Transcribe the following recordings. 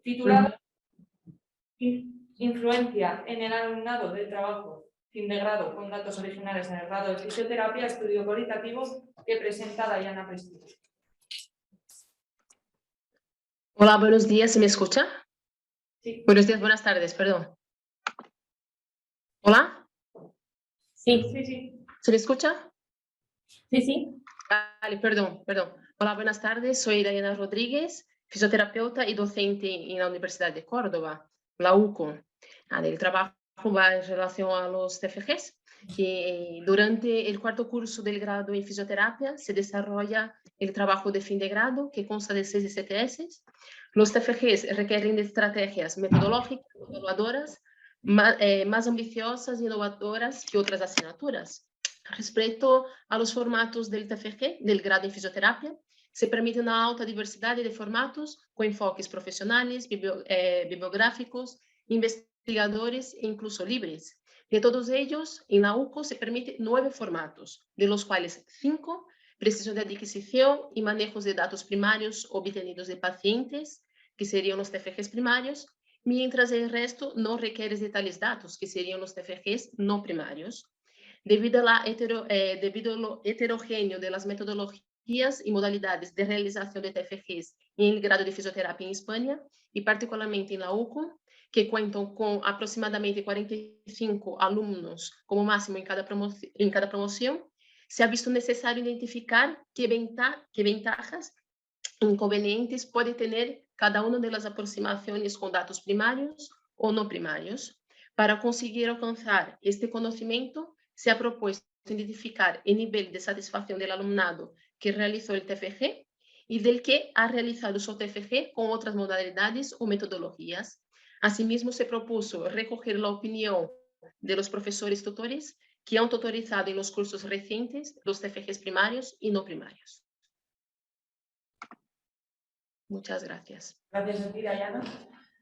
titulado Influencia en el alumnado del trabajo fin de grado con datos originales en el grado de fisioterapia, estudio cualitativo, que presenta Dayana Prestige. Hola, buenos días, ¿se me escucha? Sí. Buenos días, buenas tardes, perdón. ¿Hola? Sí, sí, sí. ¿Se me escucha? Sí, sí. Vale, perdón. Hola, buenas tardes, soy Dayana Rodríguez, fisioterapeuta y docente en la Universidad de Córdoba, la UCO. El trabajo va en relación a los TFGs, que durante el cuarto curso del grado en fisioterapia se desarrolla el trabajo de fin de grado, que consta de 6 STS. Los TFGs requieren de estrategias metodológicas, evaluadoras, más ambiciosas e inovadoras que otras asignaturas. Respecto a los formatos del TFG, del grado en fisioterapia, se permite una alta diversidad de formatos con enfoques profesionales, bibliográficos, investigadores e incluso libres. De todos ellos, en la UCO se permite 9 formatos, de los cuales 5 precisan de adquisición y manejos de datos primarios obtenidos de pacientes, que serían los TFGs primarios, mientras el resto no requiere de tales datos, que serían los TFGs no primarios. Debido a lo heterogéneo de las metodologías y modalidades de realización de TFGs en el grado de fisioterapia en España, y particularmente en la UCO, que cuentan con aproximadamente 45 alumnos como máximo en cada promoción, se ha visto necesario identificar qué ventajas e inconvenientes puede tener cada una de las aproximaciones con datos primarios o no primarios. Para conseguir alcanzar este conocimiento, se ha propuesto identificar el nivel de satisfacción del alumnado que realizó el TFG y del que ha realizado su TFG con otras modalidades o metodologías. Asimismo, se propuso recoger la opinión de los profesores tutores que han tutorizado en los cursos recientes los TFGs primarios y no primarios. Muchas gracias. Gracias a ti, Dayana.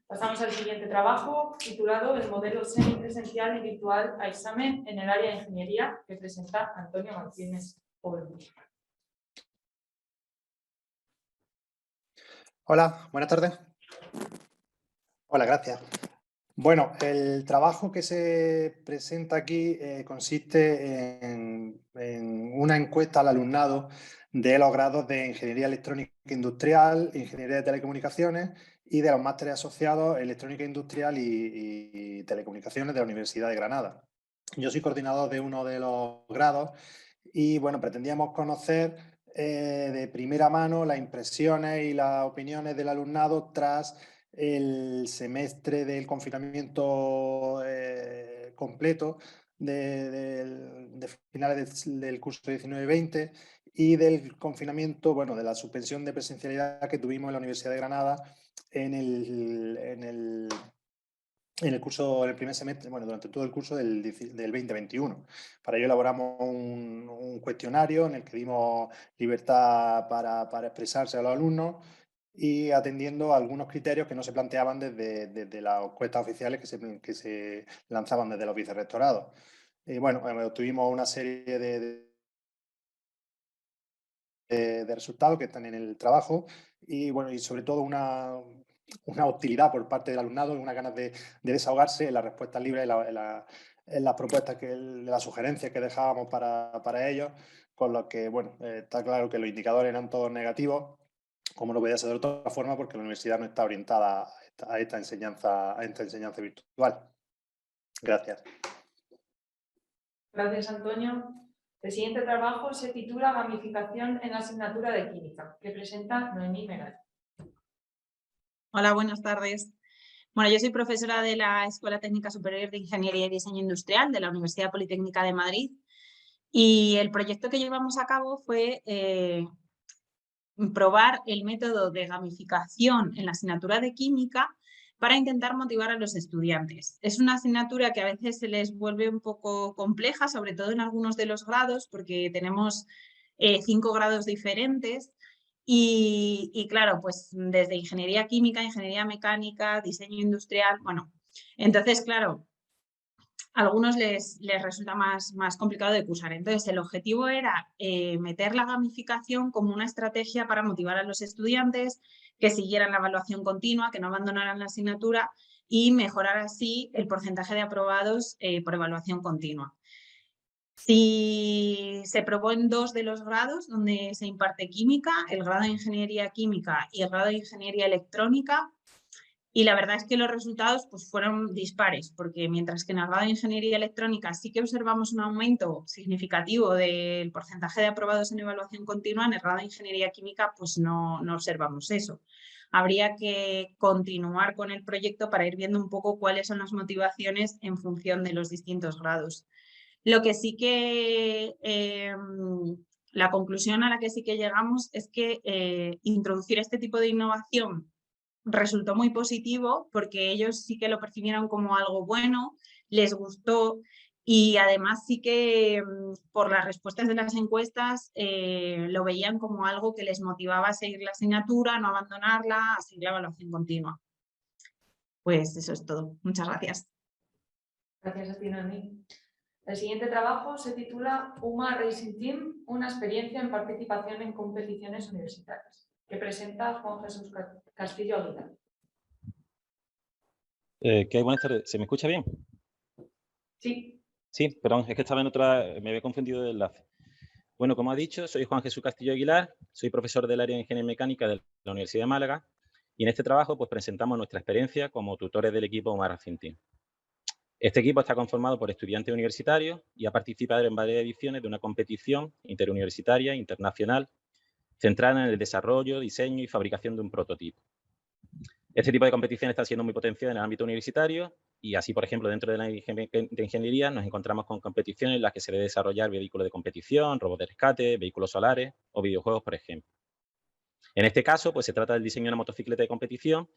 Pasamos al siguiente trabajo, titulado El modelo semipresencial y virtual a examen en el área de ingeniería, que presenta Antonio Martínez Olmo. Hola, buenas tardes. Hola, gracias. Bueno, el trabajo que se presenta aquí consiste en una encuesta al alumnado de los grados de Ingeniería Electrónica Industrial, Ingeniería de Telecomunicaciones y de los másteres asociados Electrónica Industrial y Telecomunicaciones de la Universidad de Granada. Yo soy coordinador de uno de los grados y, bueno, pretendíamos conocer de primera mano las impresiones y las opiniones del alumnado tras el semestre del confinamiento completo de finales del curso 19-20 y del confinamiento, bueno, de la suspensión de presencialidad que tuvimos en la Universidad de Granada en el curso, en el primer semestre, bueno, durante todo el curso del 2021. Para ello elaboramos un cuestionario en el que dimos libertad para expresarse a los alumnos y atendiendo a algunos criterios que no se planteaban desde las encuestas oficiales que se lanzaban desde los vicerrectorados. Bueno, obtuvimos una serie de resultados que están en el trabajo y, bueno, y sobre todo una hostilidad por parte del alumnado y unas ganas de desahogarse en las respuestas libres, en las propuestas, en las sugerencias que dejábamos para ellos, con lo que, bueno, está claro que los indicadores eran todos negativos, como no podía ser de otra forma, porque la universidad no está orientada a esta enseñanza virtual. Gracias. Gracias, Antonio. El siguiente trabajo se titula Gamificación en la asignatura de Química, que presenta Noemí Meral. Hola, buenas tardes. Bueno, yo soy profesora de la Escuela Técnica Superior de Ingeniería y Diseño Industrial de la Universidad Politécnica de Madrid y el proyecto que llevamos a cabo fue probar el método de gamificación en la asignatura de Química para intentar motivar a los estudiantes. Es una asignatura que a veces se les vuelve un poco compleja, sobre todo en algunos de los grados, porque tenemos 5 grados diferentes y claro, pues desde ingeniería química, ingeniería mecánica, diseño industrial, bueno, entonces claro, a algunos les resulta más complicado de cursar. Entonces, el objetivo era meter la gamificación como una estrategia para motivar a los estudiantes, que siguieran la evaluación continua, que no abandonaran la asignatura y mejorar así el porcentaje de aprobados por evaluación continua. Si se probó en 2 de los grados donde se imparte química, el grado de ingeniería química y el grado de ingeniería electrónica, y la verdad es que los resultados pues, fueron dispares, porque mientras que en el grado de ingeniería electrónica sí que observamos un aumento significativo del porcentaje de aprobados en evaluación continua, en el grado de ingeniería química pues no observamos eso. Habría que continuar con el proyecto para ir viendo un poco cuáles son las motivaciones en función de los distintos grados. Lo que sí que, la conclusión a la que sí que llegamos es que introducir este tipo de innovación resultó muy positivo porque ellos sí que lo percibieron como algo bueno, les gustó y además sí que por las respuestas de las encuestas lo veían como algo que les motivaba a seguir la asignatura, no abandonarla, a seguir la evaluación continua. Pues eso es todo. Muchas gracias. Gracias a ti, Noemí. El siguiente trabajo se titula UMA Racing Team, una experiencia en participación en competiciones universitarias, que presenta Juan Jesús Castillo Aguilar. ¿Qué hay? Buenas tardes. ¿Se me escucha bien? Sí. Sí, perdón, es que estaba en otra, me había confundido de enlace. Bueno, como ha dicho, soy Juan Jesús Castillo Aguilar, soy profesor del área de Ingeniería Mecánica de la Universidad de Málaga y en este trabajo pues presentamos nuestra experiencia como tutores del equipo UMA Racing Team. Este equipo está conformado por estudiantes universitarios y ha participado en varias ediciones de una competición interuniversitaria internacional centrada en el desarrollo, diseño y fabricación de un prototipo. Este tipo de competiciones está siendo muy potenciada en el ámbito universitario y así, por ejemplo, dentro de la ingeniería nos encontramos con competiciones en las que se debe desarrollar vehículos de competición, robots de rescate, vehículos solares o videojuegos, por ejemplo. En este caso, pues se trata del diseño de una motocicleta de competición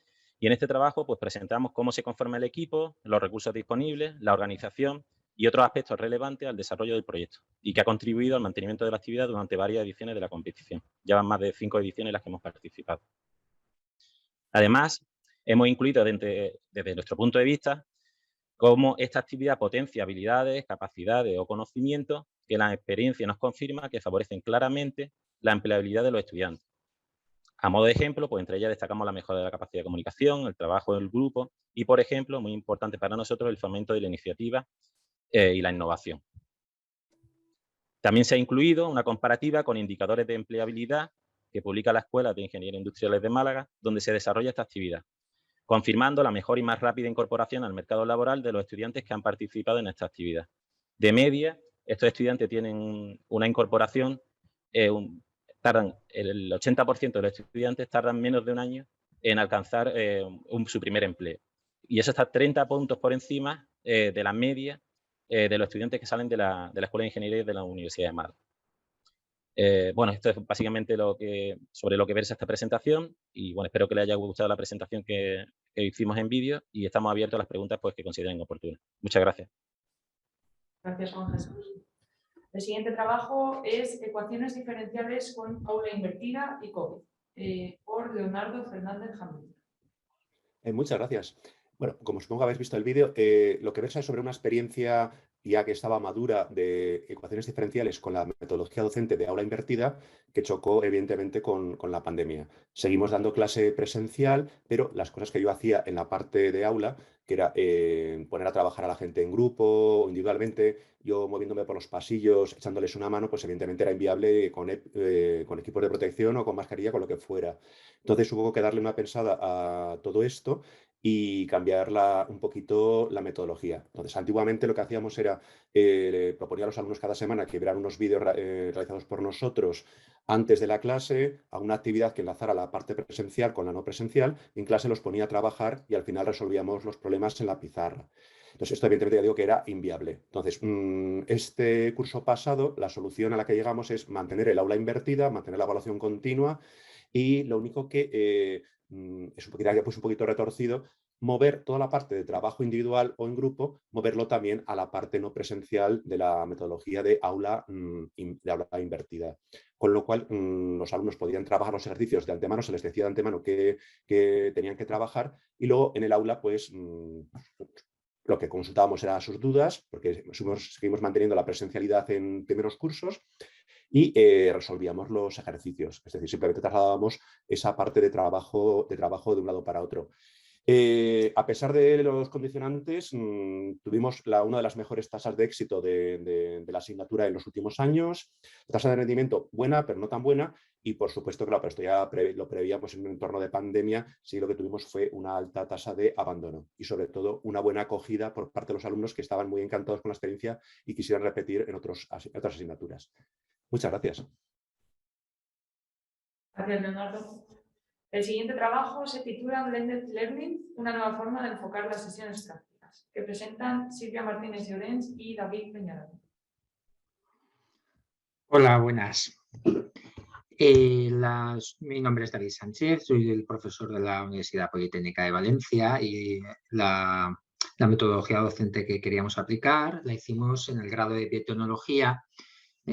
y en este trabajo pues presentamos cómo se conforma el equipo, los recursos disponibles, la organización y otros aspectos relevantes al desarrollo del proyecto y que ha contribuido al mantenimiento de la actividad durante varias ediciones de la competición. Ya van más de 5 ediciones en las que hemos participado. Además, hemos incluido desde nuestro punto de vista cómo esta actividad potencia habilidades, capacidades o conocimientos que la experiencia nos confirma que favorecen claramente la empleabilidad de los estudiantes. A modo de ejemplo, pues entre ellas destacamos la mejora de la capacidad de comunicación, el trabajo del grupo y, por ejemplo, muy importante para nosotros, el fomento de la iniciativa y la innovación. También se ha incluido una comparativa con indicadores de empleabilidad que publica la Escuela de Ingeniería Industriales de Málaga, donde se desarrolla esta actividad, confirmando la mejor y más rápida incorporación al mercado laboral de los estudiantes que han participado en esta actividad. De media, estos estudiantes tienen una incorporación, el 80% de los estudiantes tardan menos de un año en alcanzar su primer empleo. Y eso está 30 puntos por encima de la media de los estudiantes que salen de la Escuela de Ingeniería de la Universidad de Málaga. Bueno, esto es básicamente sobre lo que versa esta presentación y bueno, espero que les haya gustado la presentación que hicimos en vídeo y estamos abiertos a las preguntas pues, que consideren oportunas. Muchas gracias. Gracias, Juan Jesús. El siguiente trabajo es Ecuaciones diferenciales con aula invertida y COVID, por Leonardo Fernández Jamil. Muchas gracias. Bueno, como supongo que habéis visto el vídeo, lo que versa es sobre una experiencia ya que estaba madura de ecuaciones diferenciales con la metodología docente de aula invertida, que chocó evidentemente con la pandemia. Seguimos dando clase presencial, pero las cosas que yo hacía en la parte de aula, que era poner a trabajar a la gente en grupo o individualmente, yo moviéndome por los pasillos, echándoles una mano, pues evidentemente era inviable con equipos de protección o con mascarilla, con lo que fuera. Entonces hubo que darle una pensada a todo esto y cambiar un poquito la metodología. Entonces, antiguamente lo que hacíamos era, proponía a los alumnos cada semana que vieran unos vídeos realizados por nosotros antes de la clase, a una actividad que enlazara la parte presencial con la no presencial, y en clase los ponía a trabajar y al final resolvíamos los problemas en la pizarra. Entonces, esto evidentemente ya digo que era inviable. Entonces, este curso pasado, la solución a la que llegamos es mantener el aula invertida, mantener la evaluación continua y lo único que es un poquito retorcido, mover toda la parte de trabajo individual o en grupo, moverlo también a la parte no presencial de la metodología de aula invertida. Con lo cual, los alumnos podían trabajar los ejercicios de antemano, se les decía de antemano que tenían que trabajar y luego en el aula, pues, lo que consultábamos eran sus dudas, porque seguimos manteniendo la presencialidad en primeros cursos, y resolvíamos los ejercicios. Es decir, simplemente trasladábamos esa parte de trabajo de un lado para otro. A pesar de los condicionantes, tuvimos una de las mejores tasas de éxito de la asignatura en los últimos años. Tasa de rendimiento buena, pero no tan buena. Y por supuesto, claro, pero esto ya lo preveíamos en un entorno de pandemia, sí lo que tuvimos fue una alta tasa de abandono y sobre todo una buena acogida por parte de los alumnos que estaban muy encantados con la experiencia y quisieran repetir en otras asignaturas. Muchas gracias. Gracias, Leonardo. El siguiente trabajo se titula Blended Learning, una nueva forma de enfocar las sesiones prácticas, que presentan Silvia Martínez Llorens y David Peñarol. Hola, buenas. Mi nombre es David Sánchez, soy el profesor de la Universidad Politécnica de Valencia y la metodología docente que queríamos aplicar la hicimos en el grado de biotecnología,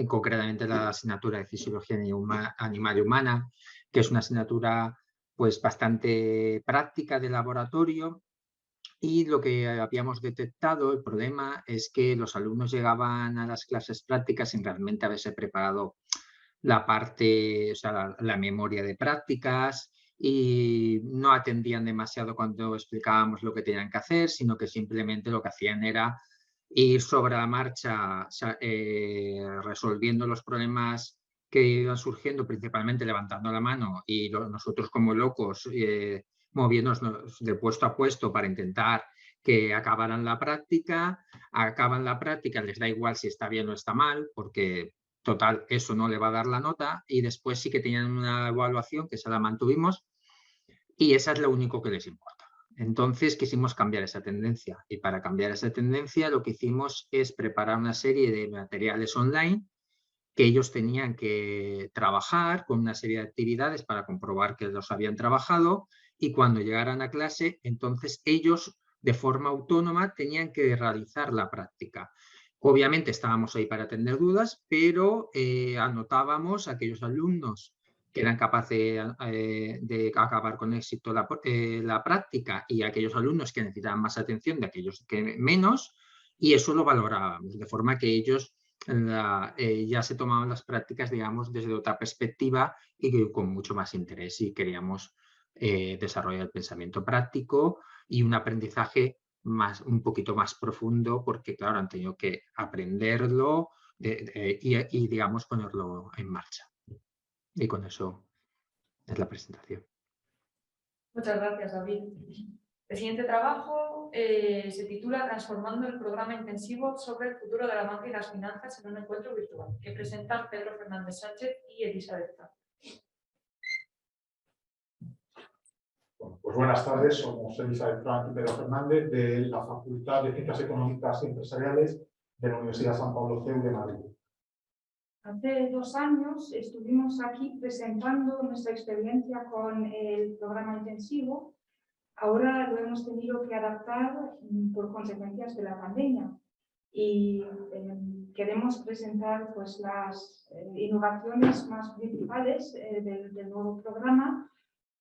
concretamente la asignatura de fisiología animal y humana, que es una asignatura pues bastante práctica de laboratorio. Y lo que habíamos detectado, el problema, es que los alumnos llegaban a las clases prácticas sin realmente haberse preparado la parte, o sea, la memoria de prácticas, y no atendían demasiado cuando explicábamos lo que tenían que hacer, sino que simplemente lo que hacían era ir sobre la marcha resolviendo los problemas que iban surgiendo, principalmente levantando la mano y nosotros como locos moviéndonos de puesto a puesto para intentar que acabaran la práctica. Acaban la práctica, les da igual si está bien o está mal, porque total, eso no le va a dar la nota, y después sí que tenían una evaluación que se la mantuvimos y esa es lo único que les importa. Entonces quisimos cambiar esa tendencia, y para cambiar esa tendencia lo que hicimos es preparar una serie de materiales online que ellos tenían que trabajar con una serie de actividades para comprobar que los habían trabajado, y cuando llegaran a clase, entonces ellos de forma autónoma tenían que realizar la práctica. Obviamente estábamos ahí para atender dudas, pero anotábamos a aquellos alumnos que eran capaces de acabar con éxito la práctica y aquellos alumnos que necesitaban más atención de aquellos que menos, y eso lo valorábamos, de forma que ellos ya se tomaban las prácticas, digamos, desde otra perspectiva y con mucho más interés, y queríamos desarrollar el pensamiento práctico y un aprendizaje un poquito más profundo, porque claro, han tenido que aprenderlo y digamos ponerlo en marcha. Y con eso es la presentación. Muchas gracias, David. El siguiente trabajo se titula Transformando el programa intensivo sobre el futuro de la banca y las finanzas en un encuentro virtual, que presentan Pedro Fernández Sánchez y Elizabeth Frank. Pues buenas tardes, somos Elizabeth Frank y Pedro Fernández de la Facultad de Ciencias Económicas y Empresariales de la Universidad San Pablo CEU de Madrid. Hace 2 años estuvimos aquí presentando nuestra experiencia con el programa intensivo. Ahora lo hemos tenido que adaptar por consecuencias de la pandemia y queremos presentar pues, las innovaciones más principales del nuevo programa,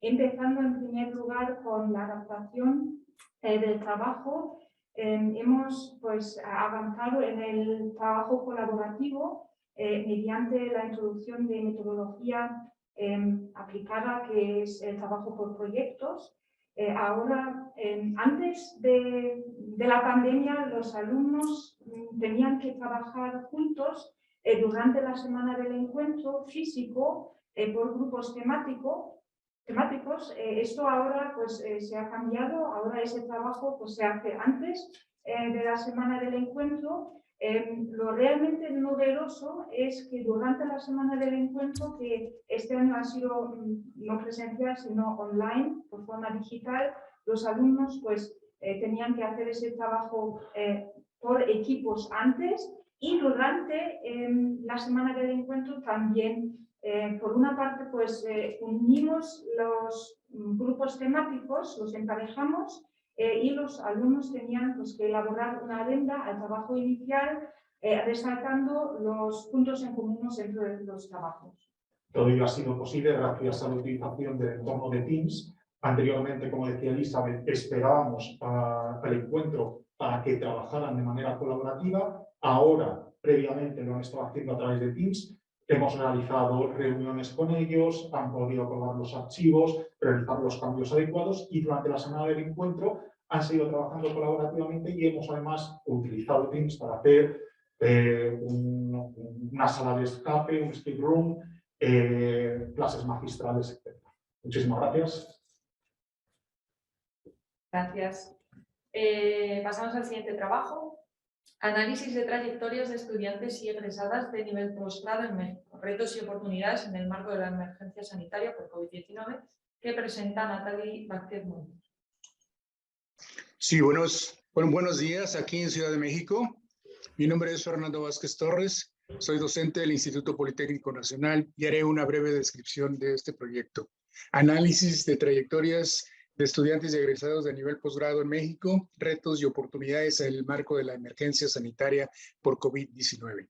empezando en primer lugar con la adaptación del trabajo. Hemos pues, avanzado en el trabajo colaborativo mediante la introducción de metodología aplicada, que es el trabajo por proyectos. Ahora, antes de la pandemia, los alumnos tenían que trabajar juntos durante la semana del encuentro físico por grupos temáticos. Esto ahora pues, se ha cambiado. Ahora ese trabajo pues, se hace antes de la semana del encuentro. Lo realmente novedoso es que durante la semana del encuentro, que este año ha sido no presencial sino online, por forma digital, los alumnos pues, tenían que hacer ese trabajo por equipos antes, y durante la semana del encuentro también, por una parte, pues, unimos los grupos temáticos, los emparejamos, y los alumnos tenían pues, que elaborar una adenda al trabajo inicial, resaltando los puntos en común entre los trabajos. Todo ello ha sido posible gracias a la utilización del entorno de Teams. Anteriormente, como decía Elizabeth, esperábamos al encuentro para que trabajaran de manera colaborativa. Ahora, previamente, lo han estado haciendo a través de Teams. hemos realizado reuniones con ellos, han podido probar los archivos, realizar los cambios adecuados y durante la semana del encuentro han seguido trabajando colaborativamente y hemos además utilizado Teams para hacer una sala de escape, un escape room, clases magistrales, etc. Muchísimas gracias. Gracias. Pasamos al siguiente trabajo. Análisis de trayectorias de estudiantes y egresadas de nivel posgrado en México. Retos y oportunidades en el marco de la emergencia sanitaria por COVID-19 que presenta Natalie Vázquez Montes. Sí, buenos días aquí en Ciudad de México. Mi nombre es Fernando Vázquez Torres. Soy docente del Instituto Politécnico Nacional y haré una breve descripción de este proyecto. Análisis de trayectorias de estudiantes y egresados de nivel posgrado en México, retos y oportunidades en el marco de la emergencia sanitaria por COVID-19.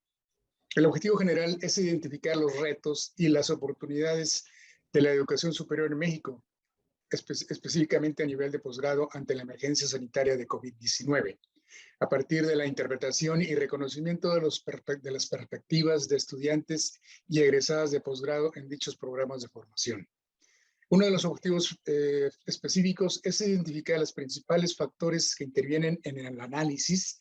El objetivo general es identificar los retos y las oportunidades de la educación superior en México, específicamente a nivel de posgrado ante la emergencia sanitaria de COVID-19, a partir de la interpretación y reconocimiento de las perspectivas de estudiantes y egresadas de posgrado en dichos programas de formación. Uno de los objetivos específicos es identificar los principales factores que intervienen en el análisis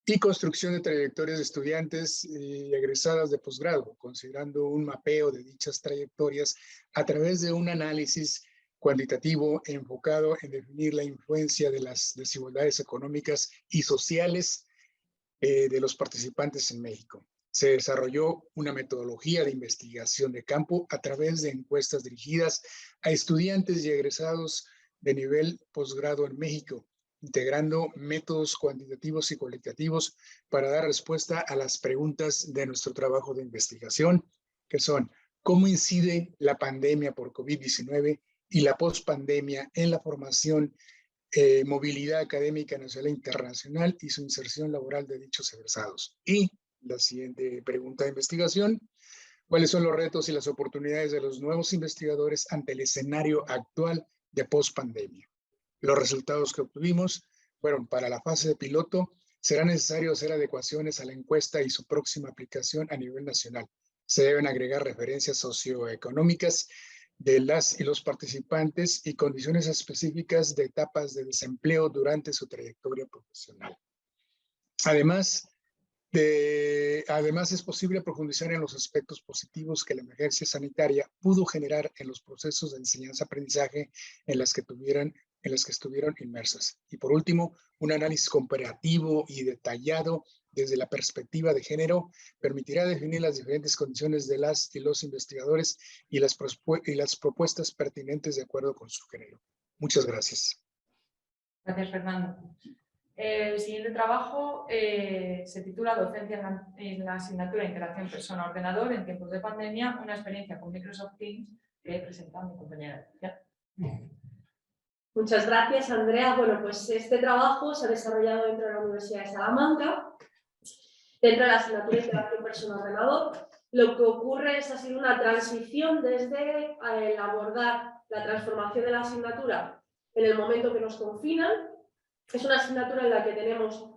y construcción de trayectorias de estudiantes y egresadas de posgrado, considerando un mapeo de dichas trayectorias a través de un análisis cuantitativo enfocado en definir la influencia de las desigualdades económicas y sociales de los participantes en México. Se desarrolló una metodología de investigación de campo a través de encuestas dirigidas a estudiantes y egresados de nivel posgrado en México, integrando métodos cuantitativos y cualitativos para dar respuesta a las preguntas de nuestro trabajo de investigación, que son: ¿cómo incide la pandemia por COVID-19 y la pospandemia en la formación, movilidad académica nacional e internacional y su inserción laboral de dichos egresados? Y la siguiente pregunta de investigación: ¿cuáles son los retos y las oportunidades de los nuevos investigadores ante el escenario actual de pospandemia? Los resultados que obtuvimos fueron: para la fase de piloto, será necesario hacer adecuaciones a la encuesta y su próxima aplicación a nivel nacional. Se deben agregar referencias socioeconómicas de las y los participantes y condiciones específicas de etapas de desempleo durante su trayectoria profesional. Además, es posible profundizar en los aspectos positivos que la emergencia sanitaria pudo generar en los procesos de enseñanza-aprendizaje en las que estuvieron inmersas. Y por último, un análisis comparativo y detallado desde la perspectiva de género permitirá definir las diferentes condiciones de las y los investigadores y las propuestas pertinentes de acuerdo con su género. Muchas gracias. Gracias, Fernando. El siguiente trabajo se titula Docencia en la asignatura Interacción persona-ordenador en tiempos de pandemia, una experiencia con Microsoft Teams, que presenta mi compañera. ¿Ya? Muchas gracias, Andrea. Bueno, pues este trabajo se ha desarrollado dentro de la Universidad de Salamanca, dentro de la asignatura Interacción persona-ordenador. Lo que ocurre ha sido una transición desde el abordar la transformación de la asignatura en el momento que nos confinan. Es una asignatura en la que tenemos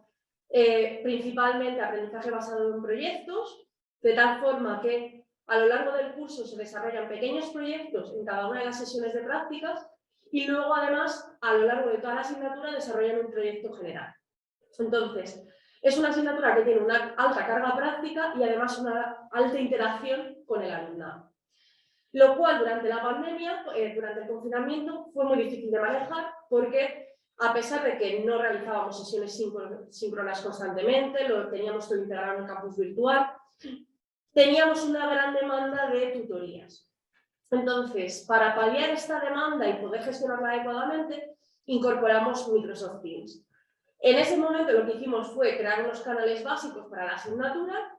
principalmente aprendizaje basado en proyectos, de tal forma que a lo largo del curso se desarrollan pequeños proyectos en cada una de las sesiones de prácticas y luego además a lo largo de toda la asignatura desarrollan un proyecto general. Entonces, es una asignatura que tiene una alta carga práctica y además una alta interacción con el alumnado. Lo cual durante la pandemia, durante el confinamiento, fue muy difícil de manejar porque a pesar de que no realizábamos sesiones síncronas constantemente, lo teníamos todo integrado en el campus virtual, teníamos una gran demanda de tutorías. Entonces, para paliar esta demanda y poder gestionarla adecuadamente, incorporamos Microsoft Teams. En ese momento lo que hicimos fue crear unos canales básicos para la asignatura,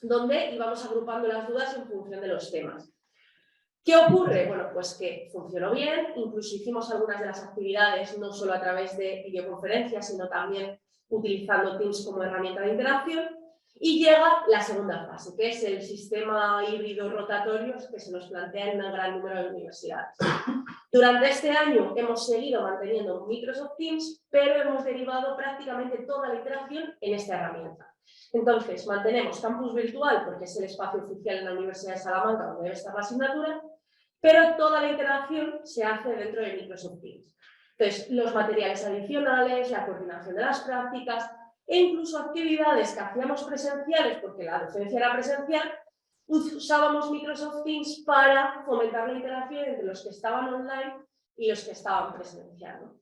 donde íbamos agrupando las dudas en función de los temas. ¿Qué ocurre? Bueno, pues que funcionó bien, incluso hicimos algunas de las actividades no solo a través de videoconferencias, sino también utilizando Teams como herramienta de interacción. Y llega la segunda fase, que es el sistema híbrido rotatorio que se nos plantea en un gran número de universidades. Durante este año hemos seguido manteniendo Microsoft Teams, pero hemos derivado prácticamente toda la interacción en esta herramienta. Entonces, mantenemos campus virtual porque es el espacio oficial en la Universidad de Salamanca donde debe estar la asignatura, pero toda la interacción se hace dentro de Microsoft Teams. Entonces, los materiales adicionales, la coordinación de las prácticas e incluso actividades que hacíamos presenciales, porque la docencia era presencial, usábamos Microsoft Teams para fomentar la interacción entre los que estaban online y los que estaban presencial, ¿no?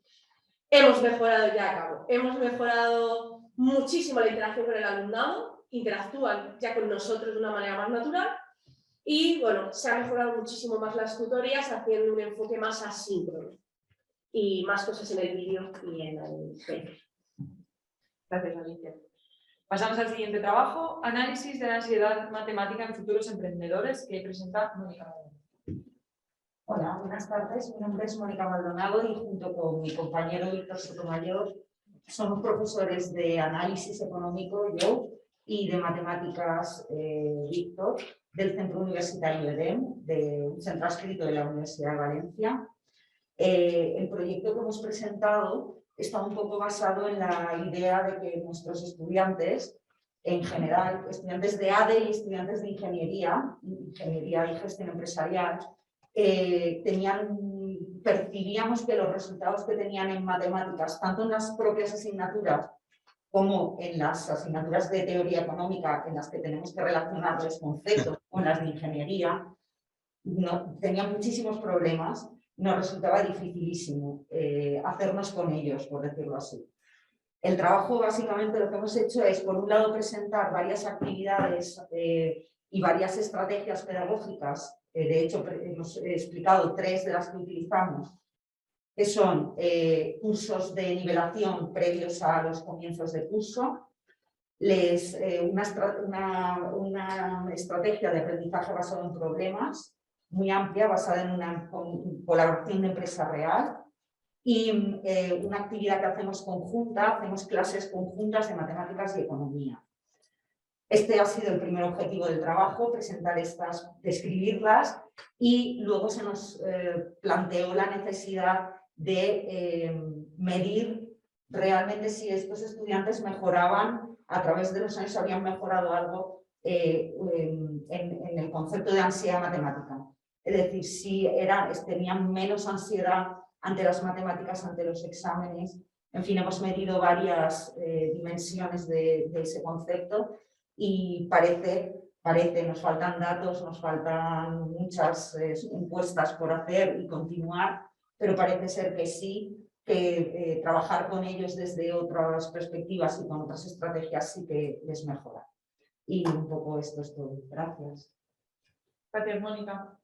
Hemos mejorado ya a cabo, hemos mejorado muchísimo la interacción con el alumnado, interactúan ya con nosotros de una manera más natural y bueno, se ha mejorado muchísimo más las tutorías haciendo un enfoque más asíncrono y más cosas en el vídeo y en el Facebook. Gracias, Alicia. Pasamos al siguiente trabajo, análisis de la ansiedad matemática en futuros emprendedores, que presenta Mónica Maldonado. Hola, buenas tardes. Mi nombre es Mónica Maldonado y junto con mi compañero Víctor Sotomayor somos profesores de análisis económico, yo, y de matemáticas, Víctor, del Centro Universitario EDEM, de un centro adscrito de la Universidad de Valencia. El proyecto que hemos presentado está un poco basado en la idea de que nuestros estudiantes, en general, estudiantes de ADE y estudiantes de ingeniería y gestión empresarial, percibíamos que los resultados que tenían en matemáticas, tanto en las propias asignaturas como en las asignaturas de teoría económica en las que tenemos que relacionar los conceptos con las de ingeniería, tenían muchísimos problemas. Nos resultaba dificilísimo hacernos con ellos, por decirlo así. El trabajo, básicamente, lo que hemos hecho es, por un lado, presentar varias actividades y varias estrategias pedagógicas. De hecho, hemos explicado 3 de las que utilizamos, que son cursos de nivelación previos a los comienzos de curso, una estrategia de aprendizaje basado en problemas, muy amplia, basada en una colaboración de empresa real, y una actividad que hacemos conjunta, hacemos clases conjuntas de matemáticas y economía. Este ha sido el primer objetivo del trabajo, presentar estas, describirlas, y luego se nos planteó la necesidad de medir realmente si estos estudiantes mejoraban, a través de los años habían mejorado algo en el concepto de ansiedad matemática. Es decir, si tenían menos ansiedad ante las matemáticas, ante los exámenes. En fin, hemos medido varias dimensiones de ese concepto y parece, nos faltan datos, nos faltan muchas encuestas por hacer y continuar, pero parece ser que sí, que trabajar con ellos desde otras perspectivas y con otras estrategias sí que les mejora. Y un poco esto es todo. Gracias. Gracias, Mónica.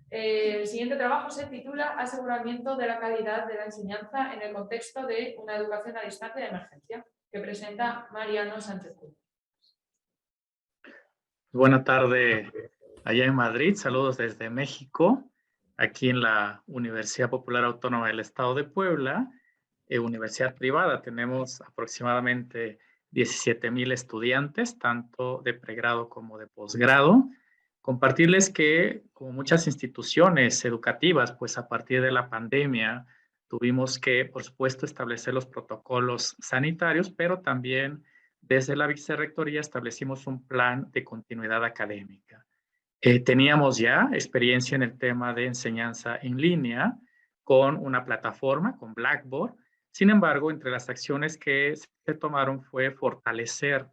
El siguiente trabajo se titula Aseguramiento de la calidad de la enseñanza en el contexto de una educación a distancia de emergencia, que presenta Mariano Sánchez Cruz. Buenas tardes allá en Madrid, saludos desde México, aquí en la Universidad Popular Autónoma del Estado de Puebla, universidad privada. Tenemos aproximadamente 17,000 estudiantes, tanto de pregrado como de posgrado. Compartirles que, como muchas instituciones educativas, pues a partir de la pandemia tuvimos que, por supuesto, establecer los protocolos sanitarios, pero también desde la vicerrectoría establecimos un plan de continuidad académica. Teníamos ya experiencia en el tema de enseñanza en línea con una plataforma, con Blackboard. Sin embargo, entre las acciones que se tomaron fue fortalecer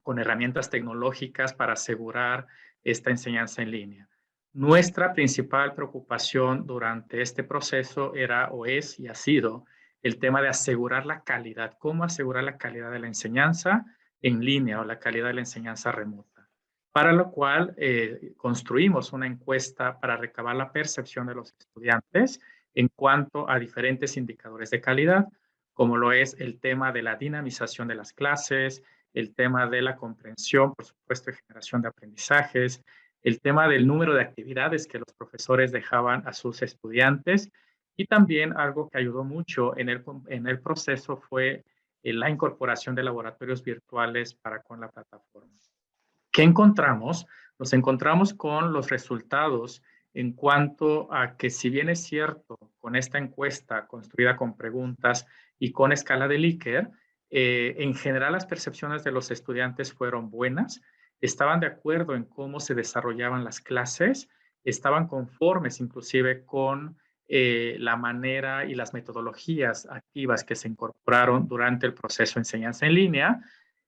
con herramientas tecnológicas para asegurar esta enseñanza en línea. Nuestra principal preocupación durante este proceso era o es y ha sido el tema de asegurar la calidad. ¿Cómo asegurar la calidad de la enseñanza en línea o la calidad de la enseñanza remota? Para lo cual construimos una encuesta para recabar la percepción de los estudiantes en cuanto a diferentes indicadores de calidad, como lo es el tema de la dinamización de las clases, el tema de la comprensión, por supuesto, y generación de aprendizajes, el tema del número de actividades que los profesores dejaban a sus estudiantes, y también algo que ayudó mucho en el proceso fue la incorporación de laboratorios virtuales para con la plataforma. ¿Qué encontramos? Nos encontramos con los resultados en cuanto a que, si bien es cierto, con esta encuesta construida con preguntas y con escala de Likert, En general, las percepciones de los estudiantes fueron buenas, estaban de acuerdo en cómo se desarrollaban las clases, estaban conformes inclusive con la manera y las metodologías activas que se incorporaron durante el proceso de enseñanza en línea.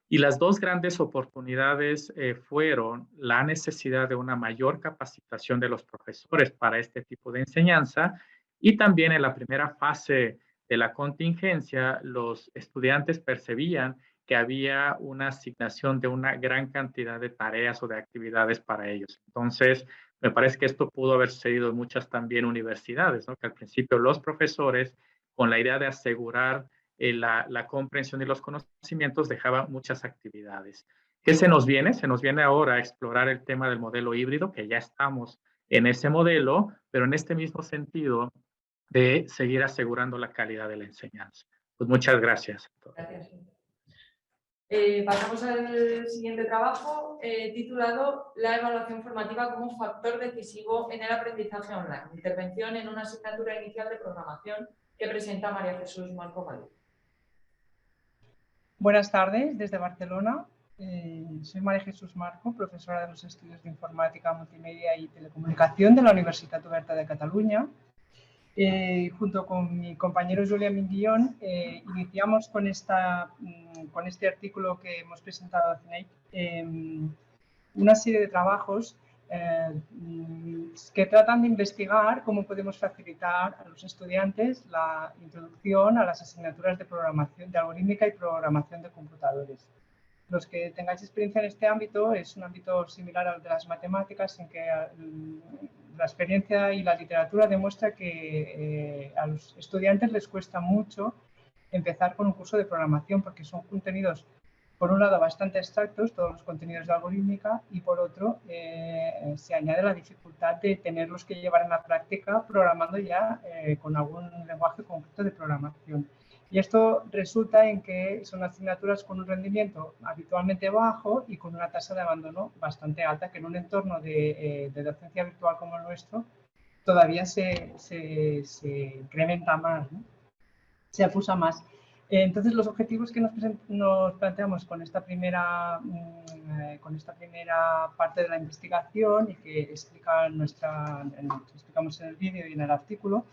Y las dos grandes oportunidades fueron la necesidad de una mayor capacitación de los profesores para este tipo de enseñanza y también en la primera fase de la contingencia, los estudiantes percibían que había una asignación de una gran cantidad de tareas o de actividades para ellos. Entonces, me parece que esto pudo haber sucedido en muchas también universidades, ¿no? Que al principio los profesores, con la idea de asegurar la comprensión y los conocimientos, dejaban muchas actividades. ¿Qué se nos viene? Se nos viene ahora a explorar el tema del modelo híbrido, que ya estamos en ese modelo, pero en este mismo sentido, de seguir asegurando la calidad de la enseñanza. Pues muchas gracias. Gracias. Pasamos al siguiente trabajo titulado La evaluación formativa como factor decisivo en el aprendizaje online. Intervención en una asignatura inicial de programación que presenta María Jesús Marco Gallo. Buenas tardes desde Barcelona. Soy María Jesús Marco, profesora de los estudios de Informática, Multimedia y Telecomunicación de la Universitat Oberta de Cataluña. Junto con mi compañero Julián Minguillón, iniciamos con este artículo que hemos presentado a CNEIC una serie de trabajos que tratan de investigar cómo podemos facilitar a los estudiantes la introducción a las asignaturas de programación, de algorítmica y programación de computadores. Los que tengáis experiencia en este ámbito, es un ámbito similar al de las matemáticas, en que la experiencia y la literatura demuestra que a los estudiantes les cuesta mucho empezar con un curso de programación porque son contenidos, por un lado, bastante abstractos, todos los contenidos de algorítmica, y por otro, se añade la dificultad de tenerlos que llevar en la práctica programando ya con algún lenguaje concreto de programación. Y esto resulta en que son asignaturas con un rendimiento habitualmente bajo y con una tasa de abandono bastante alta, que en un entorno de docencia virtual como el nuestro todavía se incrementa más, ¿no? Se acusa más. Entonces, los objetivos que nos planteamos con esta primera parte de la investigación y que explicamos en el vídeo y en el artículo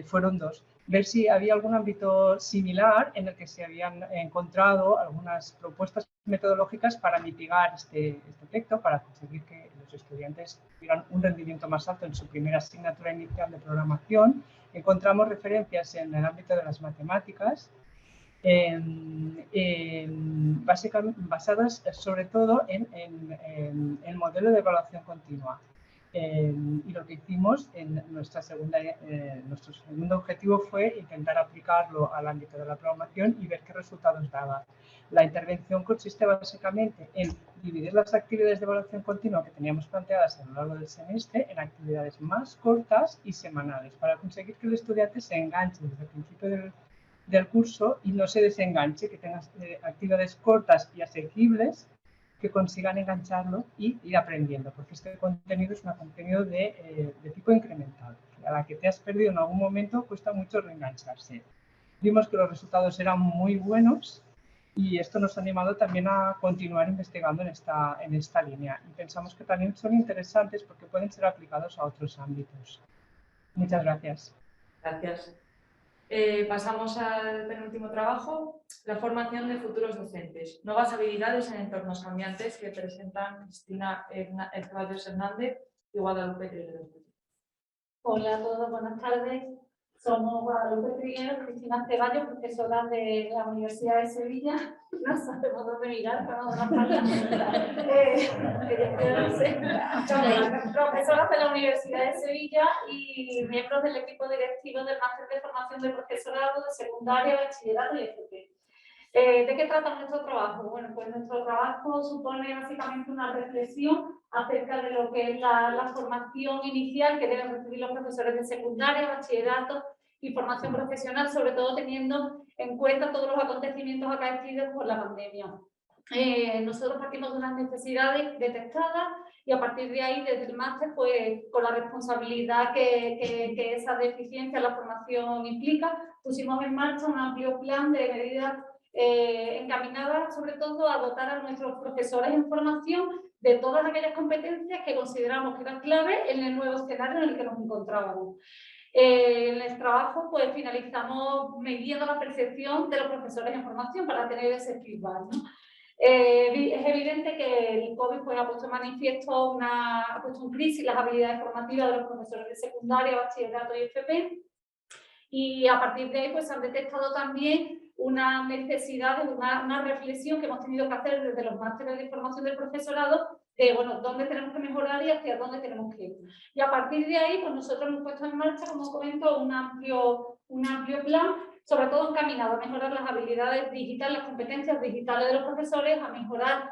fueron dos. Ver si había algún ámbito similar en el que se habían encontrado algunas propuestas metodológicas para mitigar este efecto, para conseguir que los estudiantes tuvieran un rendimiento más alto en su primera asignatura inicial de programación. Encontramos referencias en el ámbito de las matemáticas, básicamente basadas sobre todo en el modelo de evaluación continua. Y lo que hicimos en nuestro segundo objetivo fue intentar aplicarlo al ámbito de la programación y ver qué resultados daba. La intervención consiste básicamente en dividir las actividades de evaluación continua que teníamos planteadas a lo largo del semestre en actividades más cortas y semanales para conseguir que el estudiante se enganche desde el principio del curso y no se desenganche, que tenga actividades cortas y asequibles que consigan engancharlo y ir aprendiendo, porque este contenido es un contenido de tipo incremental. A la que te has perdido en algún momento cuesta mucho reengancharse. Vimos que los resultados eran muy buenos y esto nos ha animado también a continuar investigando en esta línea. Y pensamos que también son interesantes porque pueden ser aplicados a otros ámbitos. Muchas gracias. Gracias. Pasamos al penúltimo trabajo, la formación de futuros docentes. Nuevas habilidades en entornos cambiantes que presentan Cristina Ceballos Hernández y Guadalupe Trigueros. Hola a todos, buenas tardes. Somos Guadalupe Trigueros, Cristina Ceballos, profesora de la Universidad de Sevilla. No sabemos dónde mirar, pero no nos falta. Profesoras de la Universidad de Sevilla y miembros del equipo directivo del Máster de Formación de Profesorado de Secundaria, Bachillerato y FP. ¿De qué trata nuestro trabajo? Bueno, pues nuestro trabajo supone básicamente una reflexión acerca de lo que es la formación inicial que deben recibir los profesores de secundaria, bachillerato y formación profesional, sobre todo teniendo en cuenta todos los acontecimientos acaecidos por la pandemia. Nosotros partimos de unas necesidades detectadas y a partir de ahí, desde el máster, pues con la responsabilidad que esa deficiencia en la formación implica, pusimos en marcha un amplio plan de medidas encaminada sobre todo a dotar a nuestros profesores en formación de todas aquellas competencias que consideramos que eran clave en el nuevo escenario en el que nos encontrábamos. En el trabajo pues finalizamos midiendo la percepción de los profesores en formación para tener ese feedback, ¿no? Es evidente que el COVID pues, ha puesto en manifiesto ha puesto en crisis las habilidades formativas de los profesores de secundaria, bachillerato y FP, y a partir de ahí pues, se han detectado también una necesidad de una reflexión que hemos tenido que hacer desde los másteres de formación del profesorado de, bueno, dónde tenemos que mejorar y hacia dónde tenemos que ir. Y a partir de ahí, pues nosotros hemos puesto en marcha, como comento, un amplio plan, sobre todo encaminado a mejorar las habilidades digitales, las competencias digitales de los profesores, a mejorar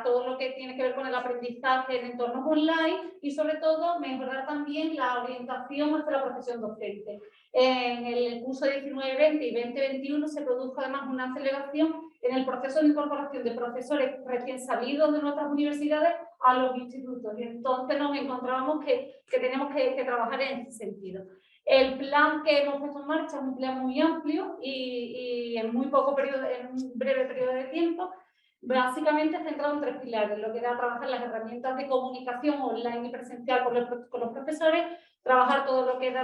todo lo que tiene que ver con el aprendizaje en entornos online y sobre todo mejorar también la orientación hacia la profesión docente. En el curso 19-20 y 20-21 se produjo además una aceleración en el proceso de incorporación de profesores recién salidos de nuestras universidades a los institutos y entonces nos encontrábamos que teníamos que trabajar en ese sentido. El plan que hemos puesto en marcha es un plan muy amplio y en muy poco periodo, en un breve periodo de tiempo, básicamente centrado en 3 pilares, lo que era trabajar las herramientas de comunicación online y presencial con los profesores, trabajar todo lo que era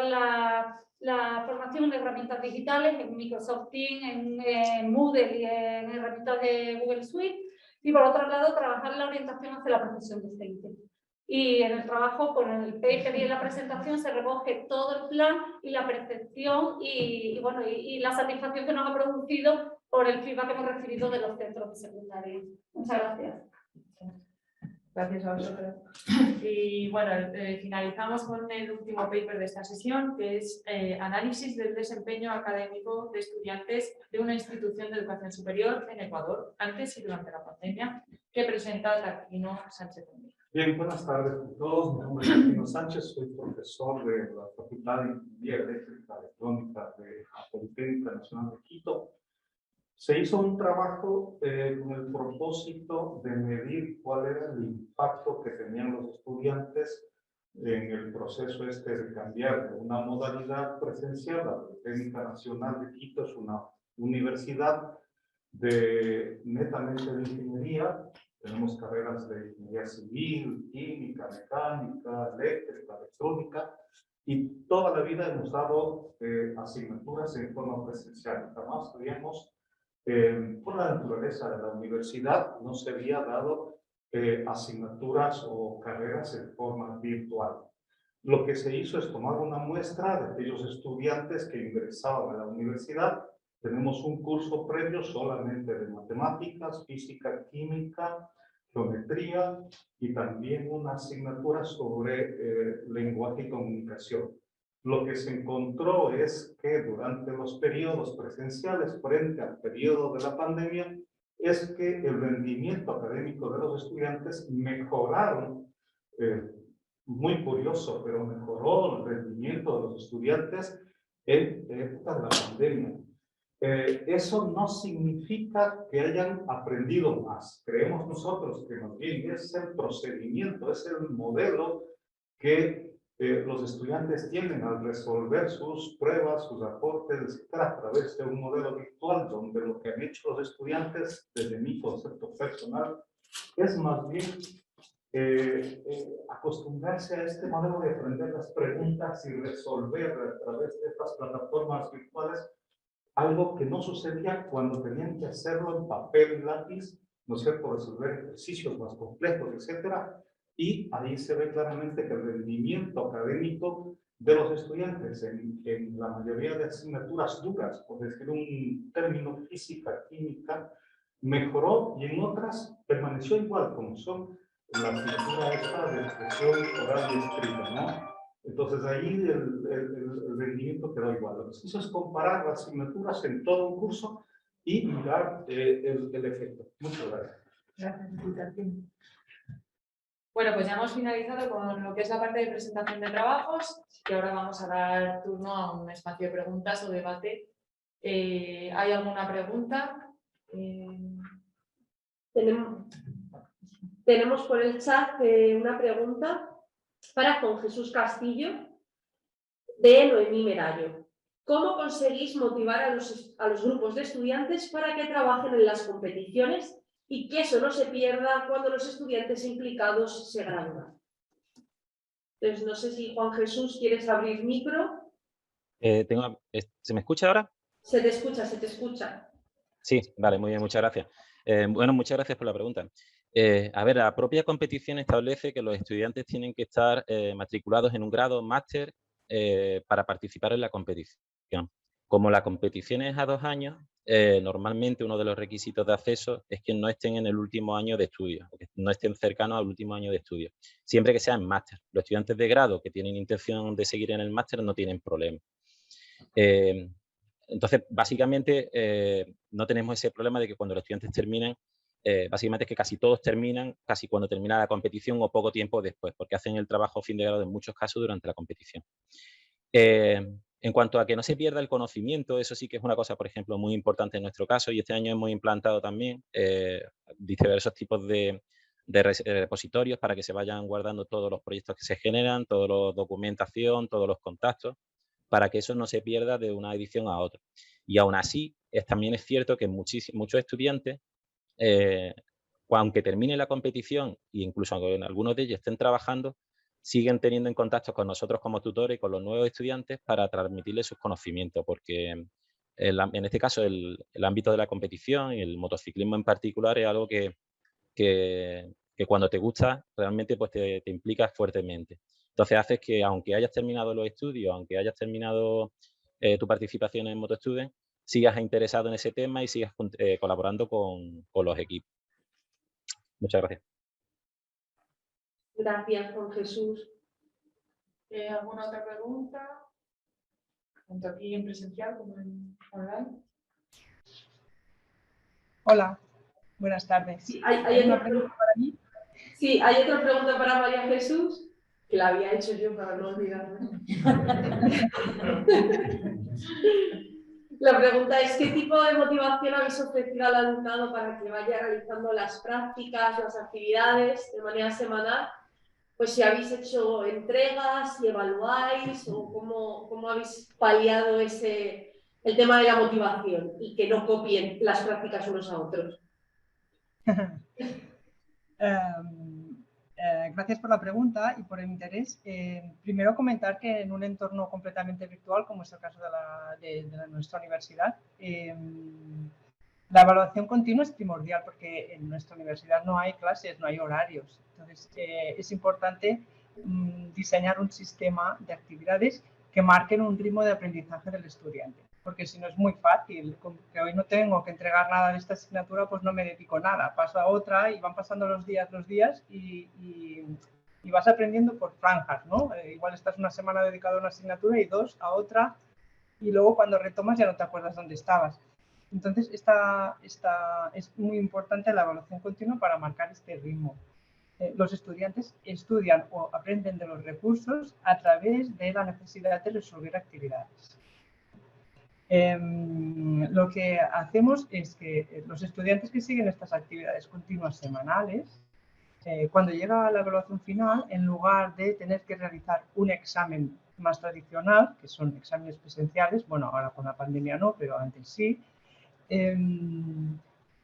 la formación en herramientas digitales, en Microsoft Teams, en Moodle y en herramientas de Google Suite, y por otro lado trabajar la orientación hacia la profesión docente. Y en el trabajo, con el paper y en la presentación, se recoge todo el plan y la percepción y la satisfacción que nos ha producido por el feedback que hemos recibido de los centros de secundaria. Muchas gracias. Gracias a vosotros. Y bueno, finalizamos con el último paper de esta sesión, que es análisis del desempeño académico de estudiantes de una institución de educación superior en Ecuador, antes y durante la pandemia, que presenta Tarquino Sánchez. Bien, buenas tardes a todos. Mi nombre es Tarquino Sánchez, soy profesor de la Facultad de Ingeniería Eléctrica Electrónica de la Politécnica Nacional de Quito. Se hizo un trabajo con el propósito de medir cuál era el impacto que tenían los estudiantes en el proceso de cambiar de una modalidad presencial. La Politécnica Nacional de Quito es una universidad netamente de ingeniería. Tenemos carreras de ingeniería civil, química, mecánica, eléctrica, electrónica, y toda la vida hemos dado asignaturas en forma presencial. Además, teníamos por la naturaleza de la universidad, no se había dado asignaturas o carreras en forma virtual. Lo que se hizo es tomar una muestra de aquellos estudiantes que ingresaban a la universidad. Tenemos un curso previo solamente de matemáticas, física, química, geometría y también una asignatura sobre lenguaje y comunicación. Lo que se encontró es que durante los periodos presenciales frente al periodo de la pandemia es que el rendimiento académico de los estudiantes mejoraron, muy curioso, pero mejoró el rendimiento de los estudiantes en época de la pandemia. Eso no significa que hayan aprendido más. Creemos nosotros que más bien es el procedimiento, es el modelo que los estudiantes tienen al resolver sus pruebas, sus aportes, etc., a través de un modelo virtual, donde lo que han hecho los estudiantes, desde mi concepto personal, es más bien acostumbrarse a este modelo de aprender las preguntas y resolver a través de estas plataformas virtuales algo que no sucedía cuando tenían que hacerlo en papel y lápiz, ¿no es cierto?, resolver ejercicios más complejos, etcétera. Y ahí se ve claramente que el rendimiento académico de los estudiantes en la mayoría de asignaturas duras, por decir un término, física, química, mejoró, y en otras permaneció igual, como son la asignatura esta de expresión oral y escrita, ¿no? Entonces ahí el rendimiento quedó igual. Lo que se hizo es comparar las asignaturas en todo un curso y mirar el efecto. Muchas gracias. Gracias, bueno, pues ya hemos finalizado con lo que es la parte de presentación de trabajos, y ahora vamos a dar turno a un espacio de preguntas o debate. ¿Hay alguna pregunta? Tenemos por el chat una pregunta para Juan Jesús Castillo, de Noemí Merallo. ¿Cómo conseguís motivar a los grupos de estudiantes para que trabajen en las competiciones y que eso no se pierda cuando los estudiantes implicados se gradúan? Entonces, no sé si Juan Jesús, ¿quieres abrir micro? ¿Se me escucha ahora? Se te escucha, se te escucha. Sí, vale, muy bien, muchas gracias. Bueno, muchas gracias por la pregunta. A ver, la propia competición establece que los estudiantes tienen que estar matriculados en un grado máster para participar en la competición. Como la competición es a 2 años, normalmente uno de los requisitos de acceso es que no estén en el último año de estudio, o que no estén cercanos al último año de estudio, siempre que sea en máster. Los estudiantes de grado que tienen intención de seguir en el máster no tienen problema. Entonces, básicamente, no tenemos ese problema de que cuando los estudiantes terminan, básicamente es que casi todos terminan casi cuando termina la competición o poco tiempo después, porque hacen el trabajo fin de grado en muchos casos durante la competición. En cuanto a que no se pierda el conocimiento, eso sí que es una cosa, por ejemplo, muy importante en nuestro caso, y este año hemos implantado también diversos tipos de repositorios para que se vayan guardando todos los proyectos que se generan, toda la documentación, todos los contactos, para que eso no se pierda de una edición a otra. Y aún así, también es cierto que muchos estudiantes, aunque termine la competición e incluso aunque algunos de ellos estén trabajando, siguen teniendo en contacto con nosotros como tutores y con los nuevos estudiantes para transmitirles sus conocimientos, porque en este caso el ámbito de la competición y el motociclismo en particular es algo que cuando te gusta realmente pues te implicas fuertemente. Entonces haces que aunque hayas terminado los estudios, aunque hayas terminado tu participación en MotoStudent, sigas interesado en ese tema y sigas colaborando con los equipos. Muchas gracias. Gracias, Juan Jesús. ¿Alguna otra pregunta? Tanto aquí en presencial como en online. Hola, buenas tardes. Sí, ¿Hay una pregunta para mí? Sí, hay otra pregunta para María Jesús, que la había hecho yo para no olvidarme. La pregunta es, ¿qué tipo de motivación habéis ofrecido al alumnado para que vaya realizando las prácticas, las actividades de manera semanal? Pues si habéis hecho entregas, si evaluáis, o cómo habéis paliado el tema de la motivación y que no copien las prácticas unos a otros. Gracias por la pregunta y por el interés. Primero comentar que en un entorno completamente virtual, como es el caso de nuestra universidad, la evaluación continua es primordial porque en nuestra universidad no hay clases, no hay horarios. Entonces, es importante diseñar un sistema de actividades que marquen un ritmo de aprendizaje del estudiante. Porque si no es muy fácil, como que hoy no tengo que entregar nada de esta asignatura, pues no me dedico a nada. Paso a otra y van pasando los días y vas aprendiendo por franjas, ¿no? Igual estás una semana dedicado a una asignatura y 2 a otra y luego cuando retomas ya no te acuerdas dónde estabas. Entonces, es muy importante la evaluación continua para marcar este ritmo. Los estudiantes estudian o aprenden de los recursos a través de la necesidad de resolver actividades. Lo que hacemos es que los estudiantes que siguen estas actividades continuas semanales, cuando llega a la evaluación final, en lugar de tener que realizar un examen más tradicional, que son exámenes presenciales, bueno, ahora con la pandemia no, pero antes sí,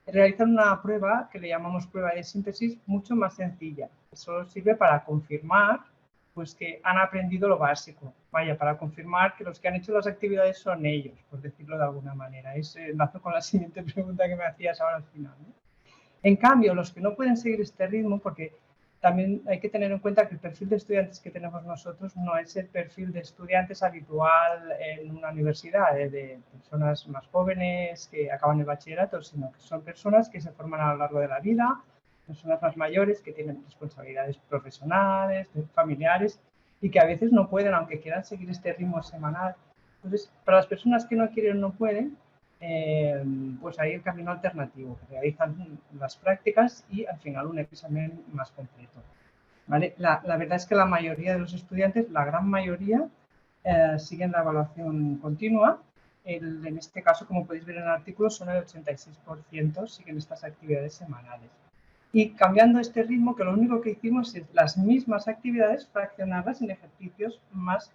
realizan una prueba que le llamamos prueba de síntesis mucho más sencilla, que solo sirve para confirmar pues, que han aprendido lo básico, vaya, para confirmar que los que han hecho las actividades son ellos, por decirlo de alguna manera. Es enlazo con la siguiente pregunta que me hacías ahora al final, ¿no? En cambio, los que no pueden seguir este ritmo, porque también hay que tener en cuenta que el perfil de estudiantes que tenemos nosotros no es el perfil de estudiantes habitual en una universidad, de personas más jóvenes que acaban el bachillerato, sino que son personas que se forman a lo largo de la vida, personas más mayores que tienen responsabilidades profesionales, familiares y que a veces no pueden, aunque quieran seguir este ritmo semanal. Entonces, para las personas que no quieren o no pueden, pues hay el camino alternativo, que realizan las prácticas y al final un examen más completo. ¿Vale? La verdad es que la mayoría de los estudiantes, la gran mayoría, siguen la evaluación continua. En este caso, como podéis ver en el artículo, son el 86% siguen estas actividades semanales. Y cambiando este ritmo, que lo único que hicimos es las mismas actividades, fraccionarlas en ejercicios más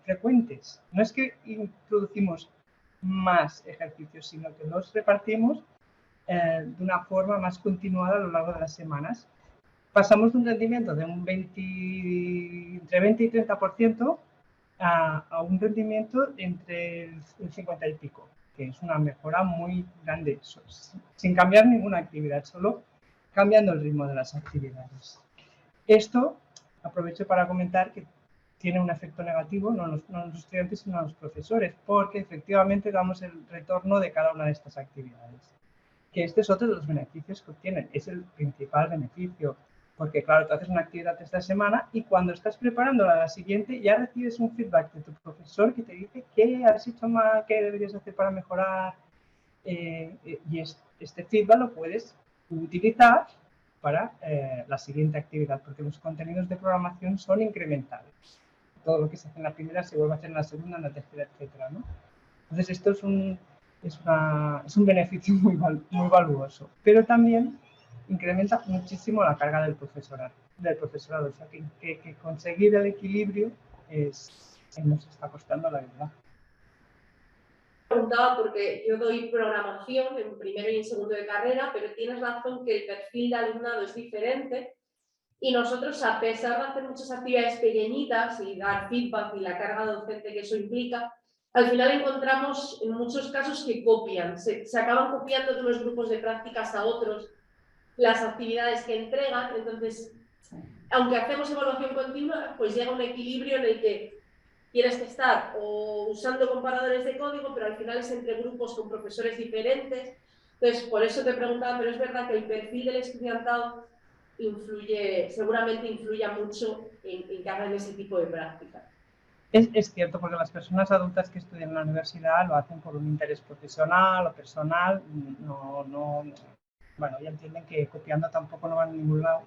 frecuentes. No es que introducimos más ejercicios, sino que los repartimos de una forma más continuada a lo largo de las semanas. Pasamos de un rendimiento de un entre 20 y 30% a un rendimiento entre el 50 y pico, que es una mejora muy grande, sin cambiar ninguna actividad, solo cambiando el ritmo de las actividades. Esto, aprovecho para comentar que tiene un efecto negativo, no en los estudiantes, sino en los profesores, porque efectivamente damos el retorno de cada una de estas actividades. Que este es otro de los beneficios que obtienen, es el principal beneficio, porque claro, tú haces una actividad esta semana y cuando estás preparándola a la siguiente ya recibes un feedback de tu profesor que te dice qué has hecho mal, qué deberías hacer para mejorar, y este feedback lo puedes utilizar para la siguiente actividad, porque los contenidos de programación son incrementales. Todo lo que se hace en la primera se vuelve a hacer en la segunda, en la tercera, etcétera, ¿no? Entonces esto es un beneficio muy valuoso, pero también incrementa muchísimo la carga del profesorado. O sea, que conseguir el equilibrio nos está costando, la verdad. Preguntaba porque yo doy programación en primero y en segundo de carrera, pero tienes razón que el perfil de alumnado es diferente y nosotros, a pesar de hacer muchas actividades pequeñitas y dar feedback y la carga docente que eso implica, al final encontramos en muchos casos que copian, se acaban copiando de unos grupos de prácticas a otros las actividades que entregan. Entonces, aunque hacemos evaluación continua, pues llega un equilibrio en el que tienes que estar o usando comparadores de código, pero al final es entre grupos con profesores diferentes. Entonces, por eso te preguntaba, pero es verdad que el perfil del estudiantado seguramente influya mucho en que hagan ese tipo de prácticas. Es cierto, porque las personas adultas que estudian en la universidad lo hacen por un interés profesional o personal, bueno, ya entienden que copiando tampoco no van a ningún lado.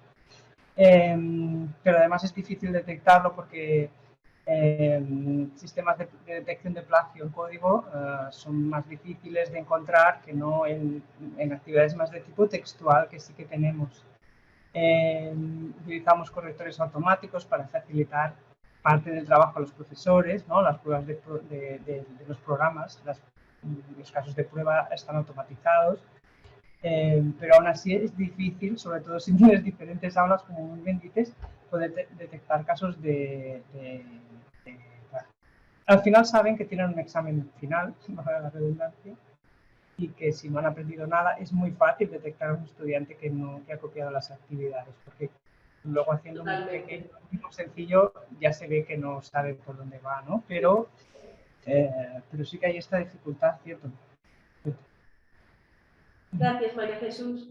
Pero además es difícil detectarlo porque sistemas de detección de plagio en código son más difíciles de encontrar que no en actividades más de tipo textual, que sí que tenemos. Utilizamos correctores automáticos para facilitar parte del trabajo a los profesores, ¿no? Las pruebas de los programas, los casos de prueba están automatizados. Pero aún así es difícil, sobre todo si tienes diferentes aulas, como muy bien dices, poder detectar casos Al final saben que tienen un examen final, para la redundancia, y que si no han aprendido nada es muy fácil detectar a un estudiante que ha copiado las actividades, porque luego haciendo un pequeño, muy sencillo, ya se ve que no sabe por dónde va, ¿no? Pero sí que hay esta dificultad, ¿cierto? Gracias, María Jesús.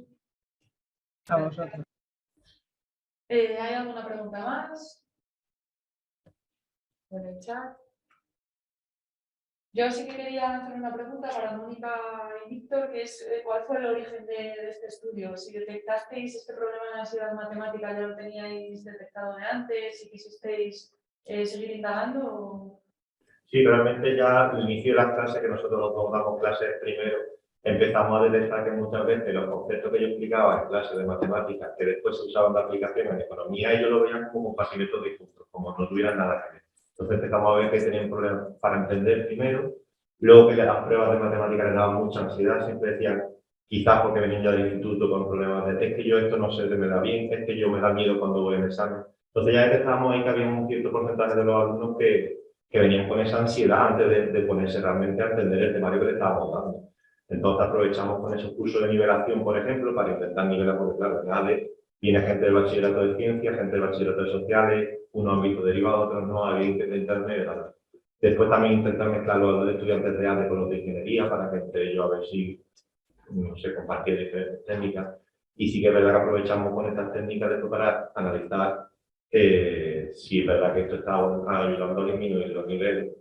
A vosotros. ¿Hay alguna pregunta más? En el chat. Yo sí que quería hacer una pregunta para Mónica y Víctor, que es ¿cuál fue el origen de este estudio? Si detectasteis este problema en las ideas matemáticas, ¿ya lo teníais detectado de antes? ¿Si quisisteis seguir indagando? O... Sí, realmente ya al inicio de las clases, que nosotros nos damos clases primero, empezamos a detectar que muchas veces los conceptos que yo explicaba en clases de matemáticas, que después se usaban de aplicación en economía, ellos lo veían como compartimentos disjuntos, como no tuvieran nada que ver. Entonces empezamos a ver que tenían problemas para entender primero, luego que las pruebas de matemáticas les daban mucha ansiedad, siempre decían, quizás porque venían ya del instituto con problemas de es que yo esto no sé, me da bien, es que yo me da miedo cuando voy en examen. Entonces ya detectamos ahí que había un cierto porcentaje de los alumnos que venían con esa ansiedad antes de ponerse realmente a entender el temario que le estábamos dando. Entonces aprovechamos con esos cursos de nivelación, por ejemplo, para intentar nivelar, porque claro, viene gente del bachillerato de ciencias, gente del bachillerato de sociales, unos han visto derivados, otros no, alguien que de internet. Después también intentar mezclar los estudiantes reales con los de ingeniería para que entre ellos a ver si se compartir diferentes técnicas. Y sí que es verdad que aprovechamos con estas técnicas de para analizar si es verdad que esto está ayudando a disminuir los niveles.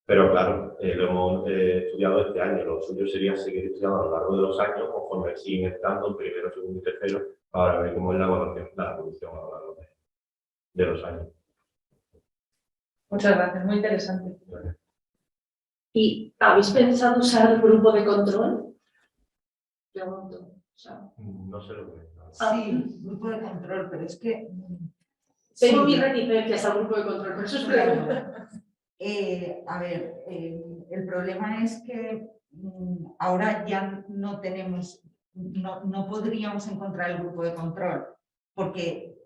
Pero claro, lo hemos estudiado este año. Lo suyo sería seguir estudiando a lo largo de los años conforme siguen estando en primero, segundo y tercero para ver cómo es la evolución a lo largo de los años. Muchas gracias, muy interesante. ¿Y habéis pensado usar el grupo de control? Pregunto. sea, No se lo veo. Sí, grupo de control, pero es que... Tengo sí, mis reticencias al grupo de control, por eso es pregunta. A ver, el problema es que ahora ya no tenemos, no podríamos encontrar el grupo de control, porque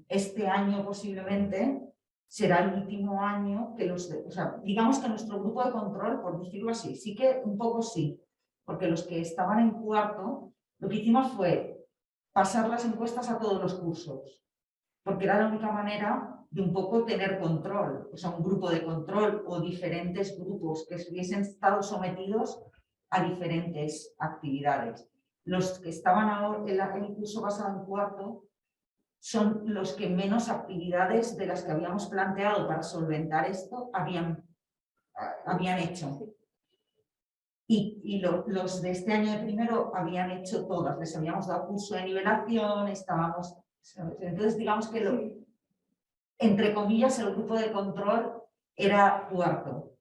este año posiblemente será el último año que o sea, digamos que nuestro grupo de control, por decirlo así, sí que un poco sí, porque los que estaban en cuarto, lo que hicimos fue pasar las encuestas a todos los cursos, porque era la única manera de un poco tener control, o sea, un grupo de control o diferentes grupos que hubiesen estado sometidos a diferentes actividades. Los que estaban ahora en el curso basado en cuarto son los que menos actividades de las que habíamos planteado para solventar esto habían hecho. Y los de este año de primero habían hecho todas, les habíamos dado curso de nivelación, estábamos... Entonces, digamos que, entre comillas, el grupo de control era cuarto,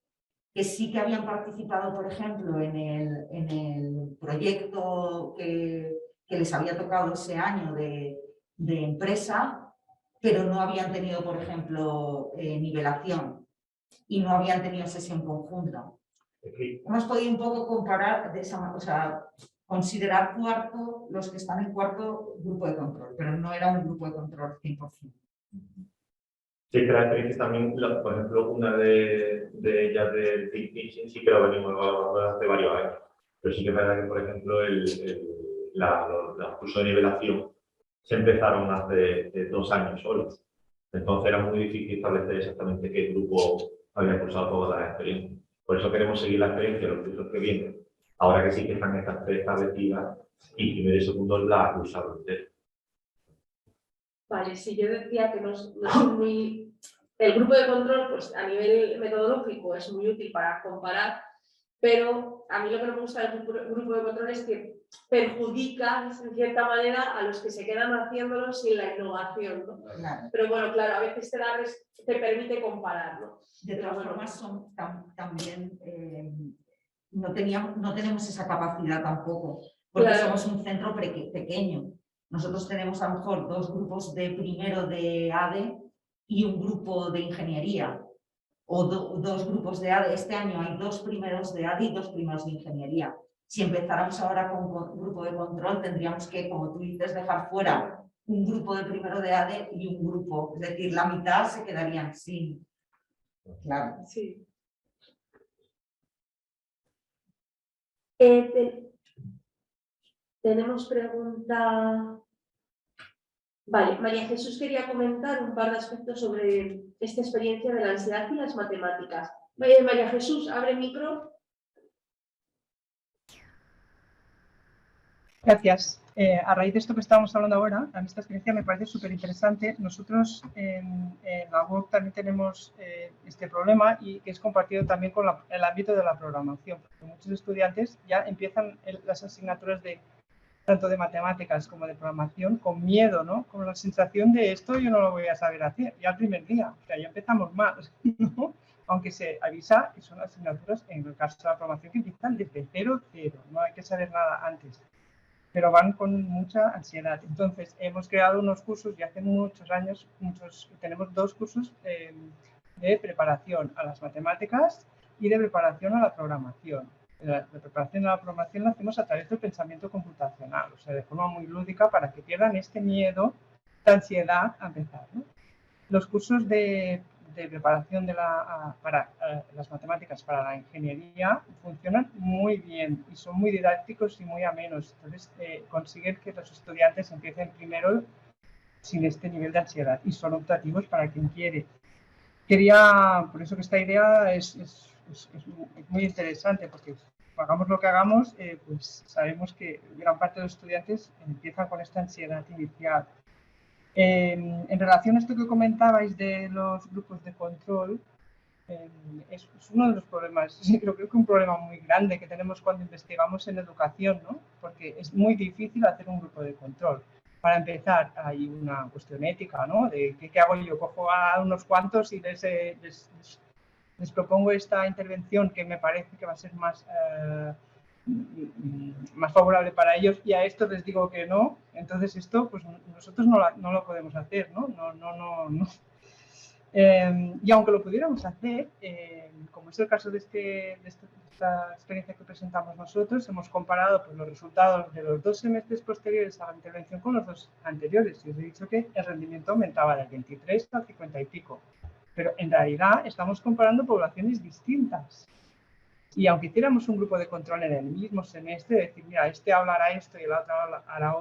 que sí que habían participado, por ejemplo, en el proyecto que les había tocado ese año de empresa, pero no habían tenido, por ejemplo, nivelación y no habían tenido sesión conjunta. Hemos podido un poco comparar de esa manera, o sea, considerar cuarto los que están en cuarto grupo de control, pero no era un grupo de control 100%. Sí, que la experiencia también, por ejemplo, una de ellas del Team Teaching sí que lo venimos hablando hace varios años, pero sí que es verdad que, por ejemplo, los cursos de nivelación se empezaron hace 2 años solos, entonces era muy difícil establecer exactamente qué grupo había cursado todas las experiencias. Por eso queremos seguir la experiencia de los cursos que vienen, ahora que sí que están establecidas y primero y segundo la cursaron entero. Vale, si yo decía que no es muy... El grupo de control, pues a nivel metodológico es muy útil para comparar, pero a mí lo que no me gusta del grupo de control es que perjudica, en cierta manera, a los que se quedan haciéndolo sin la innovación, ¿no? Claro. Pero bueno, claro, a veces te permite comparar, ¿no? De todas formas, también no tenemos esa capacidad tampoco, porque Claro. somos un centro pequeño. Nosotros tenemos a lo mejor 2 grupos de primero de ADE y un grupo de ingeniería, o 2 grupos de ADE. Este año hay 2 primeros de ADE y 2 primeros de ingeniería. Si empezáramos ahora con grupo de control, tendríamos que, como tú dices, dejar fuera un grupo de primero de ADE y un grupo, es decir, la mitad se quedarían sin. Claro. Sí. Tenemos pregunta... Vale, María Jesús quería comentar un par de aspectos sobre esta experiencia de la ansiedad y las matemáticas. María Jesús, abre micro. Gracias. A raíz de esto que estábamos hablando ahora, a mí esta experiencia me parece súper interesante. Nosotros en la web también tenemos este problema y que es compartido también con el ámbito de la programación. Porque muchos estudiantes ya empiezan las asignaturas tanto de matemáticas como de programación con miedo, ¿no? Con la sensación de esto yo no lo voy a saber hacer ya el primer día. O sea, ya empezamos mal, ¿no? Aunque se avisa que son asignaturas, en el caso de la programación, que empiezan desde 0, no hay que saber nada antes. Pero van con mucha ansiedad. Entonces, hemos creado unos cursos y hace muchos años, tenemos 2 cursos de preparación a las matemáticas y de preparación a la programación. La preparación a la programación la hacemos a través del pensamiento computacional, o sea, de forma muy lúdica para que pierdan este miedo, esta ansiedad a empezar, ¿no? Los cursos de preparación para las matemáticas para la ingeniería funcionan muy bien y son muy didácticos y muy amenos. Entonces consiguen que los estudiantes empiecen primero sin este nivel de ansiedad y son optativos para quien quiere. Por eso que esta idea es muy interesante, porque hagamos lo que hagamos, pues sabemos que gran parte de los estudiantes empiezan con esta ansiedad inicial. En relación a esto que comentabais de los grupos de control, es uno de los problemas, yo creo que un problema muy grande que tenemos cuando investigamos en educación, ¿no? Porque es muy difícil hacer un grupo de control. Para empezar, hay una cuestión ética, ¿no? De qué hago yo, cojo a unos cuantos y les propongo esta intervención que me parece que va a ser más más favorable para ellos, y a esto les digo que no, entonces esto pues nosotros no lo podemos hacer, ¿no? No. Y aunque lo pudiéramos hacer, como es el caso de esta experiencia que presentamos nosotros, hemos comparado pues, los resultados de los 2 semestres posteriores a la intervención con los 2 anteriores, y os he dicho que el rendimiento aumentaba del 23 al 50 y pico, pero en realidad estamos comparando poblaciones distintas. Y aunque hiciéramos un grupo de control en el mismo semestre, decir, mira, este hablará esto y el otro hará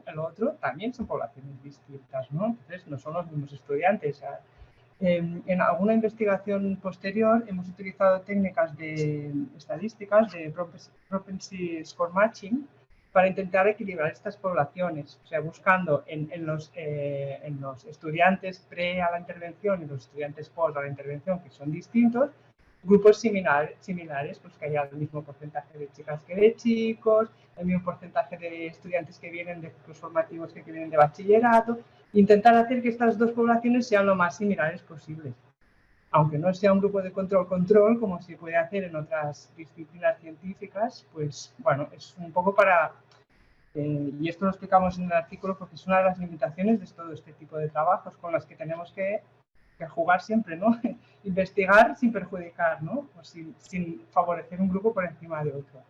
el otro, también son poblaciones distintas, ¿no? Entonces, no son los mismos estudiantes. En alguna investigación posterior hemos utilizado técnicas de estadísticas de propensity score matching para intentar equilibrar estas poblaciones, o sea, buscando en los estudiantes pre a la intervención y los estudiantes post a la intervención, que son distintos, grupos similares, pues que haya el mismo porcentaje de chicas que de chicos, el mismo porcentaje de estudiantes que vienen de ciclos formativos que vienen de bachillerato, intentar hacer que estas 2 poblaciones sean lo más similares posibles. Aunque no sea un grupo de control, como se puede hacer en otras disciplinas científicas, pues bueno, es un poco para, y esto lo explicamos en el artículo porque es una de las limitaciones de todo este tipo de trabajos con las que tenemos que jugar siempre, ¿no? Investigar sin perjudicar, ¿no? O sin favorecer un grupo por encima de otro.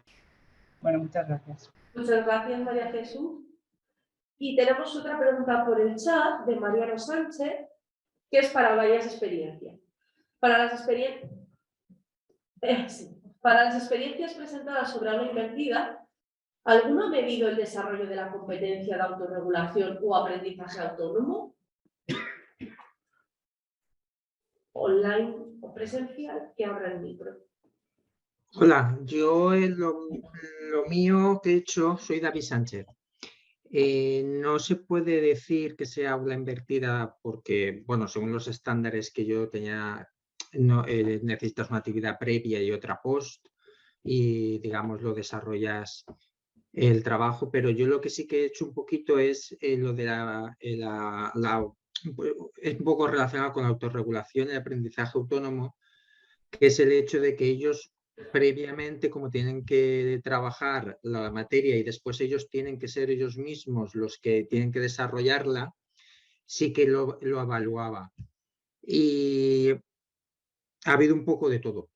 Bueno, muchas gracias. Muchas gracias, María Jesús. Y tenemos otra pregunta por el chat de Mariano Sánchez, que es para varias experiencias. Para las experiencias presentadas sobre aula invertida, ¿alguno ha medido el desarrollo de la competencia de autorregulación o aprendizaje autónomo? Online o presencial, que abra el micro. Hola, yo lo mío que he hecho, soy David Sánchez. No se puede decir que sea aula invertida porque, bueno, según los estándares que yo tenía, no, necesitas una actividad previa y otra post y, digamos, lo desarrollas el trabajo, pero yo lo que sí que he hecho un poquito es lo de es un poco relacionado con la autorregulación y el aprendizaje autónomo, que es el hecho de que ellos previamente, como tienen que trabajar la materia y después ellos tienen que ser ellos mismos los que tienen que desarrollarla, sí que lo evaluaba. Y ha habido un poco de todo,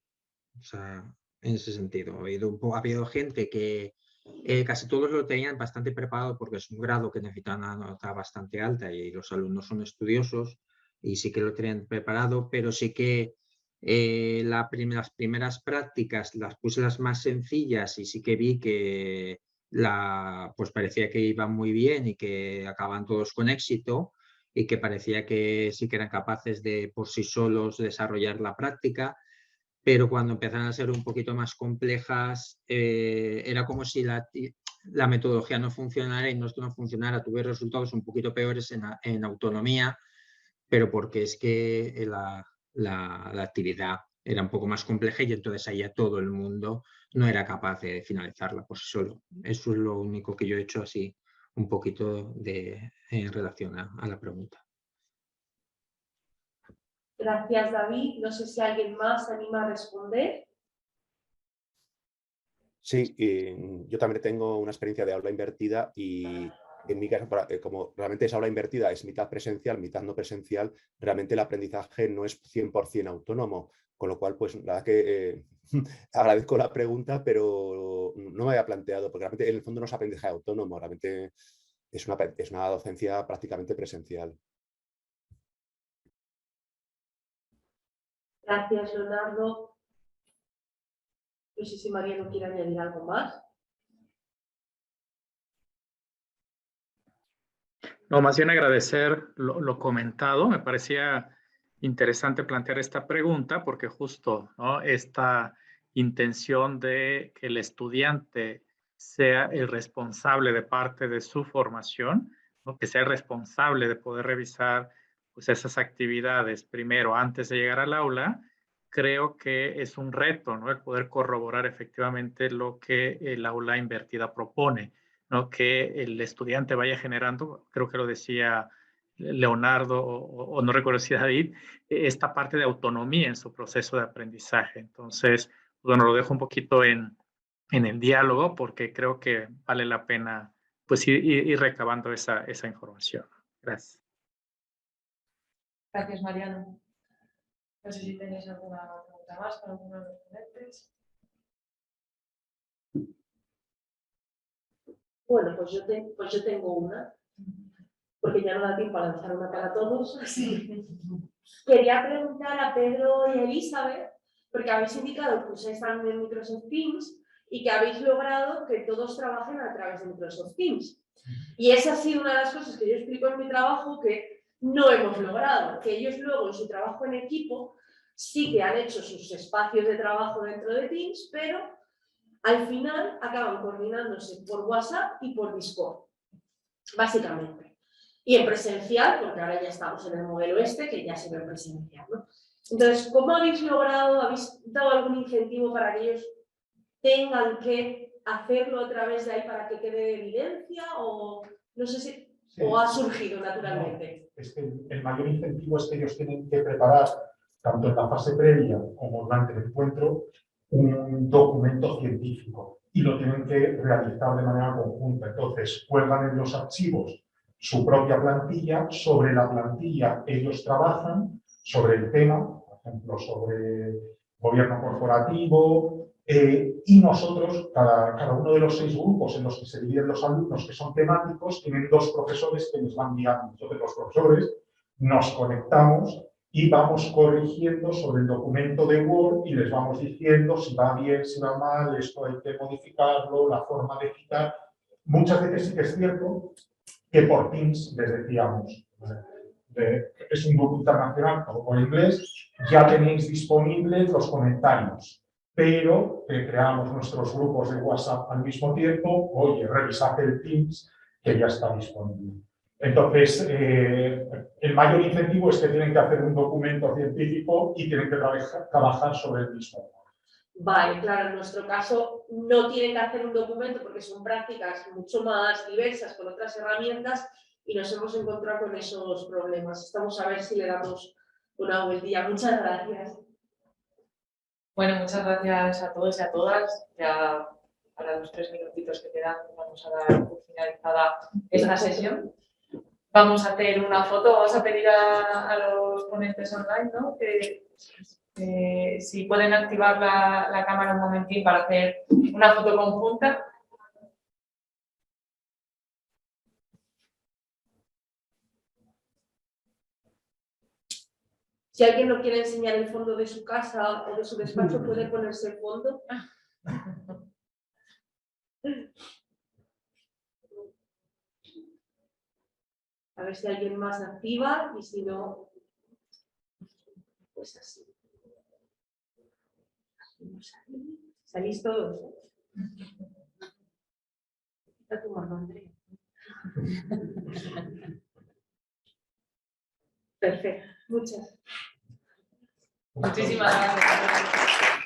o sea, en ese sentido. Ha habido gente que casi todos lo tenían bastante preparado porque es un grado que necesita una nota bastante alta y los alumnos son estudiosos y sí que lo tenían preparado, pero sí que las primeras prácticas las puse las más sencillas y sí que vi que pues parecía que iban muy bien y que acababan todos con éxito y que parecía que sí que eran capaces de por sí solos desarrollar la práctica. Pero cuando empezaron a ser un poquito más complejas, era como si la metodología no funcionara y no funcionara. Tuve resultados un poquito peores en autonomía, pero porque es que la actividad era un poco más compleja y entonces ahí ya todo el mundo no era capaz de finalizarla por sí solo. Eso es lo único que yo he hecho así, un poquito en relación a la pregunta. Gracias, David. No sé si alguien más se anima a responder. Sí, yo también tengo una experiencia de aula invertida y en mi caso, como realmente esa aula invertida es mitad presencial, mitad no presencial, realmente el aprendizaje no es 100% autónomo, con lo cual, pues, la verdad que agradezco la pregunta, pero no me había planteado, porque realmente en el fondo no es aprendizaje autónomo, realmente es una docencia prácticamente presencial. Gracias, Leonardo. No sé si María no quiere añadir algo más. No, más bien agradecer lo comentado. Me parecía interesante plantear esta pregunta porque justo, ¿no?, esta intención de que el estudiante sea el responsable de parte de su formación, ¿no?, que sea el responsable de poder revisar pues, esas actividades primero antes de llegar al aula, creo que es un reto, ¿no?, el poder corroborar efectivamente lo que el aula invertida propone, ¿no?, que el estudiante vaya generando, creo que lo decía Leonardo o no recuerdo si David, esta parte de autonomía en su proceso de aprendizaje. Entonces, bueno, lo dejo un poquito en en el diálogo, porque creo que vale la pena pues ir recabando esa información. Gracias. Gracias, Mariano. No sé si tenéis alguna pregunta más para alguno de los ponentes. Bueno, pues yo tengo una, porque ya no da tiempo a lanzar una para todos. Sí. Quería preguntar a Pedro y a Elizabeth, porque habéis indicado que usáis también Microsoft Teams y que habéis logrado que todos trabajen a través de Microsoft Teams. Y esa ha sido una de las cosas que yo explico en mi trabajo que no hemos logrado, que ellos luego en su trabajo en equipo sí que han hecho sus espacios de trabajo dentro de Teams, pero al final acaban coordinándose por WhatsApp y por Discord, básicamente. Y en presencial, porque ahora ya estamos en el modelo que ya se ve presencial, ¿no? Entonces, ¿cómo habéis logrado, habéis dado algún incentivo para que ellos tengan que hacerlo a través de ahí para que quede de evidencia? O no sé si sí. O ha surgido naturalmente. No, es que el mayor incentivo es que ellos tienen que preparar, tanto en la fase previa como durante el encuentro, un documento científico y lo tienen que realizar de manera conjunta. Entonces, cuelgan en los archivos su propia plantilla, sobre la plantilla ellos trabajan sobre el tema, por ejemplo, sobre gobierno corporativo, y nosotros, cada uno de los 6 grupos en los que se dividen los alumnos que son temáticos, tienen 2 profesores que les van guiando. Entonces, los profesores nos conectamos y vamos corrigiendo sobre el documento de Word y les vamos diciendo si va bien, si va mal, esto hay que modificarlo, la forma de citar. Muchas veces sí que es cierto que por Teams les decíamos, es un grupo internacional, todo por inglés, ya tenéis disponibles los comentarios, pero creamos nuestros grupos de WhatsApp al mismo tiempo, oye, revisad el Teams que ya está disponible. Entonces, el mayor incentivo es que tienen que hacer un documento científico y tienen que trabajar sobre el mismo. Vale, claro, en nuestro caso no tienen que hacer un documento porque son prácticas mucho más diversas con otras herramientas y nos hemos encontrado con esos problemas. Estamos a ver si le damos una vueltilla. Muchas gracias. Bueno, muchas gracias a todos y a todas. Ya para los 3 minutitos que quedan vamos a dar por finalizada esta sesión. Vamos a hacer una foto, vamos a pedir a los ponentes online, ¿no? que si pueden activar la cámara un momentín para hacer una foto conjunta. Si alguien no quiere enseñar el fondo de su casa o de su despacho, puede ponerse el fondo. A ver si alguien más activa y si no, pues así. ¿Salís todos? Está tu mano, Andrea. Perfecto. Muchísimas gracias.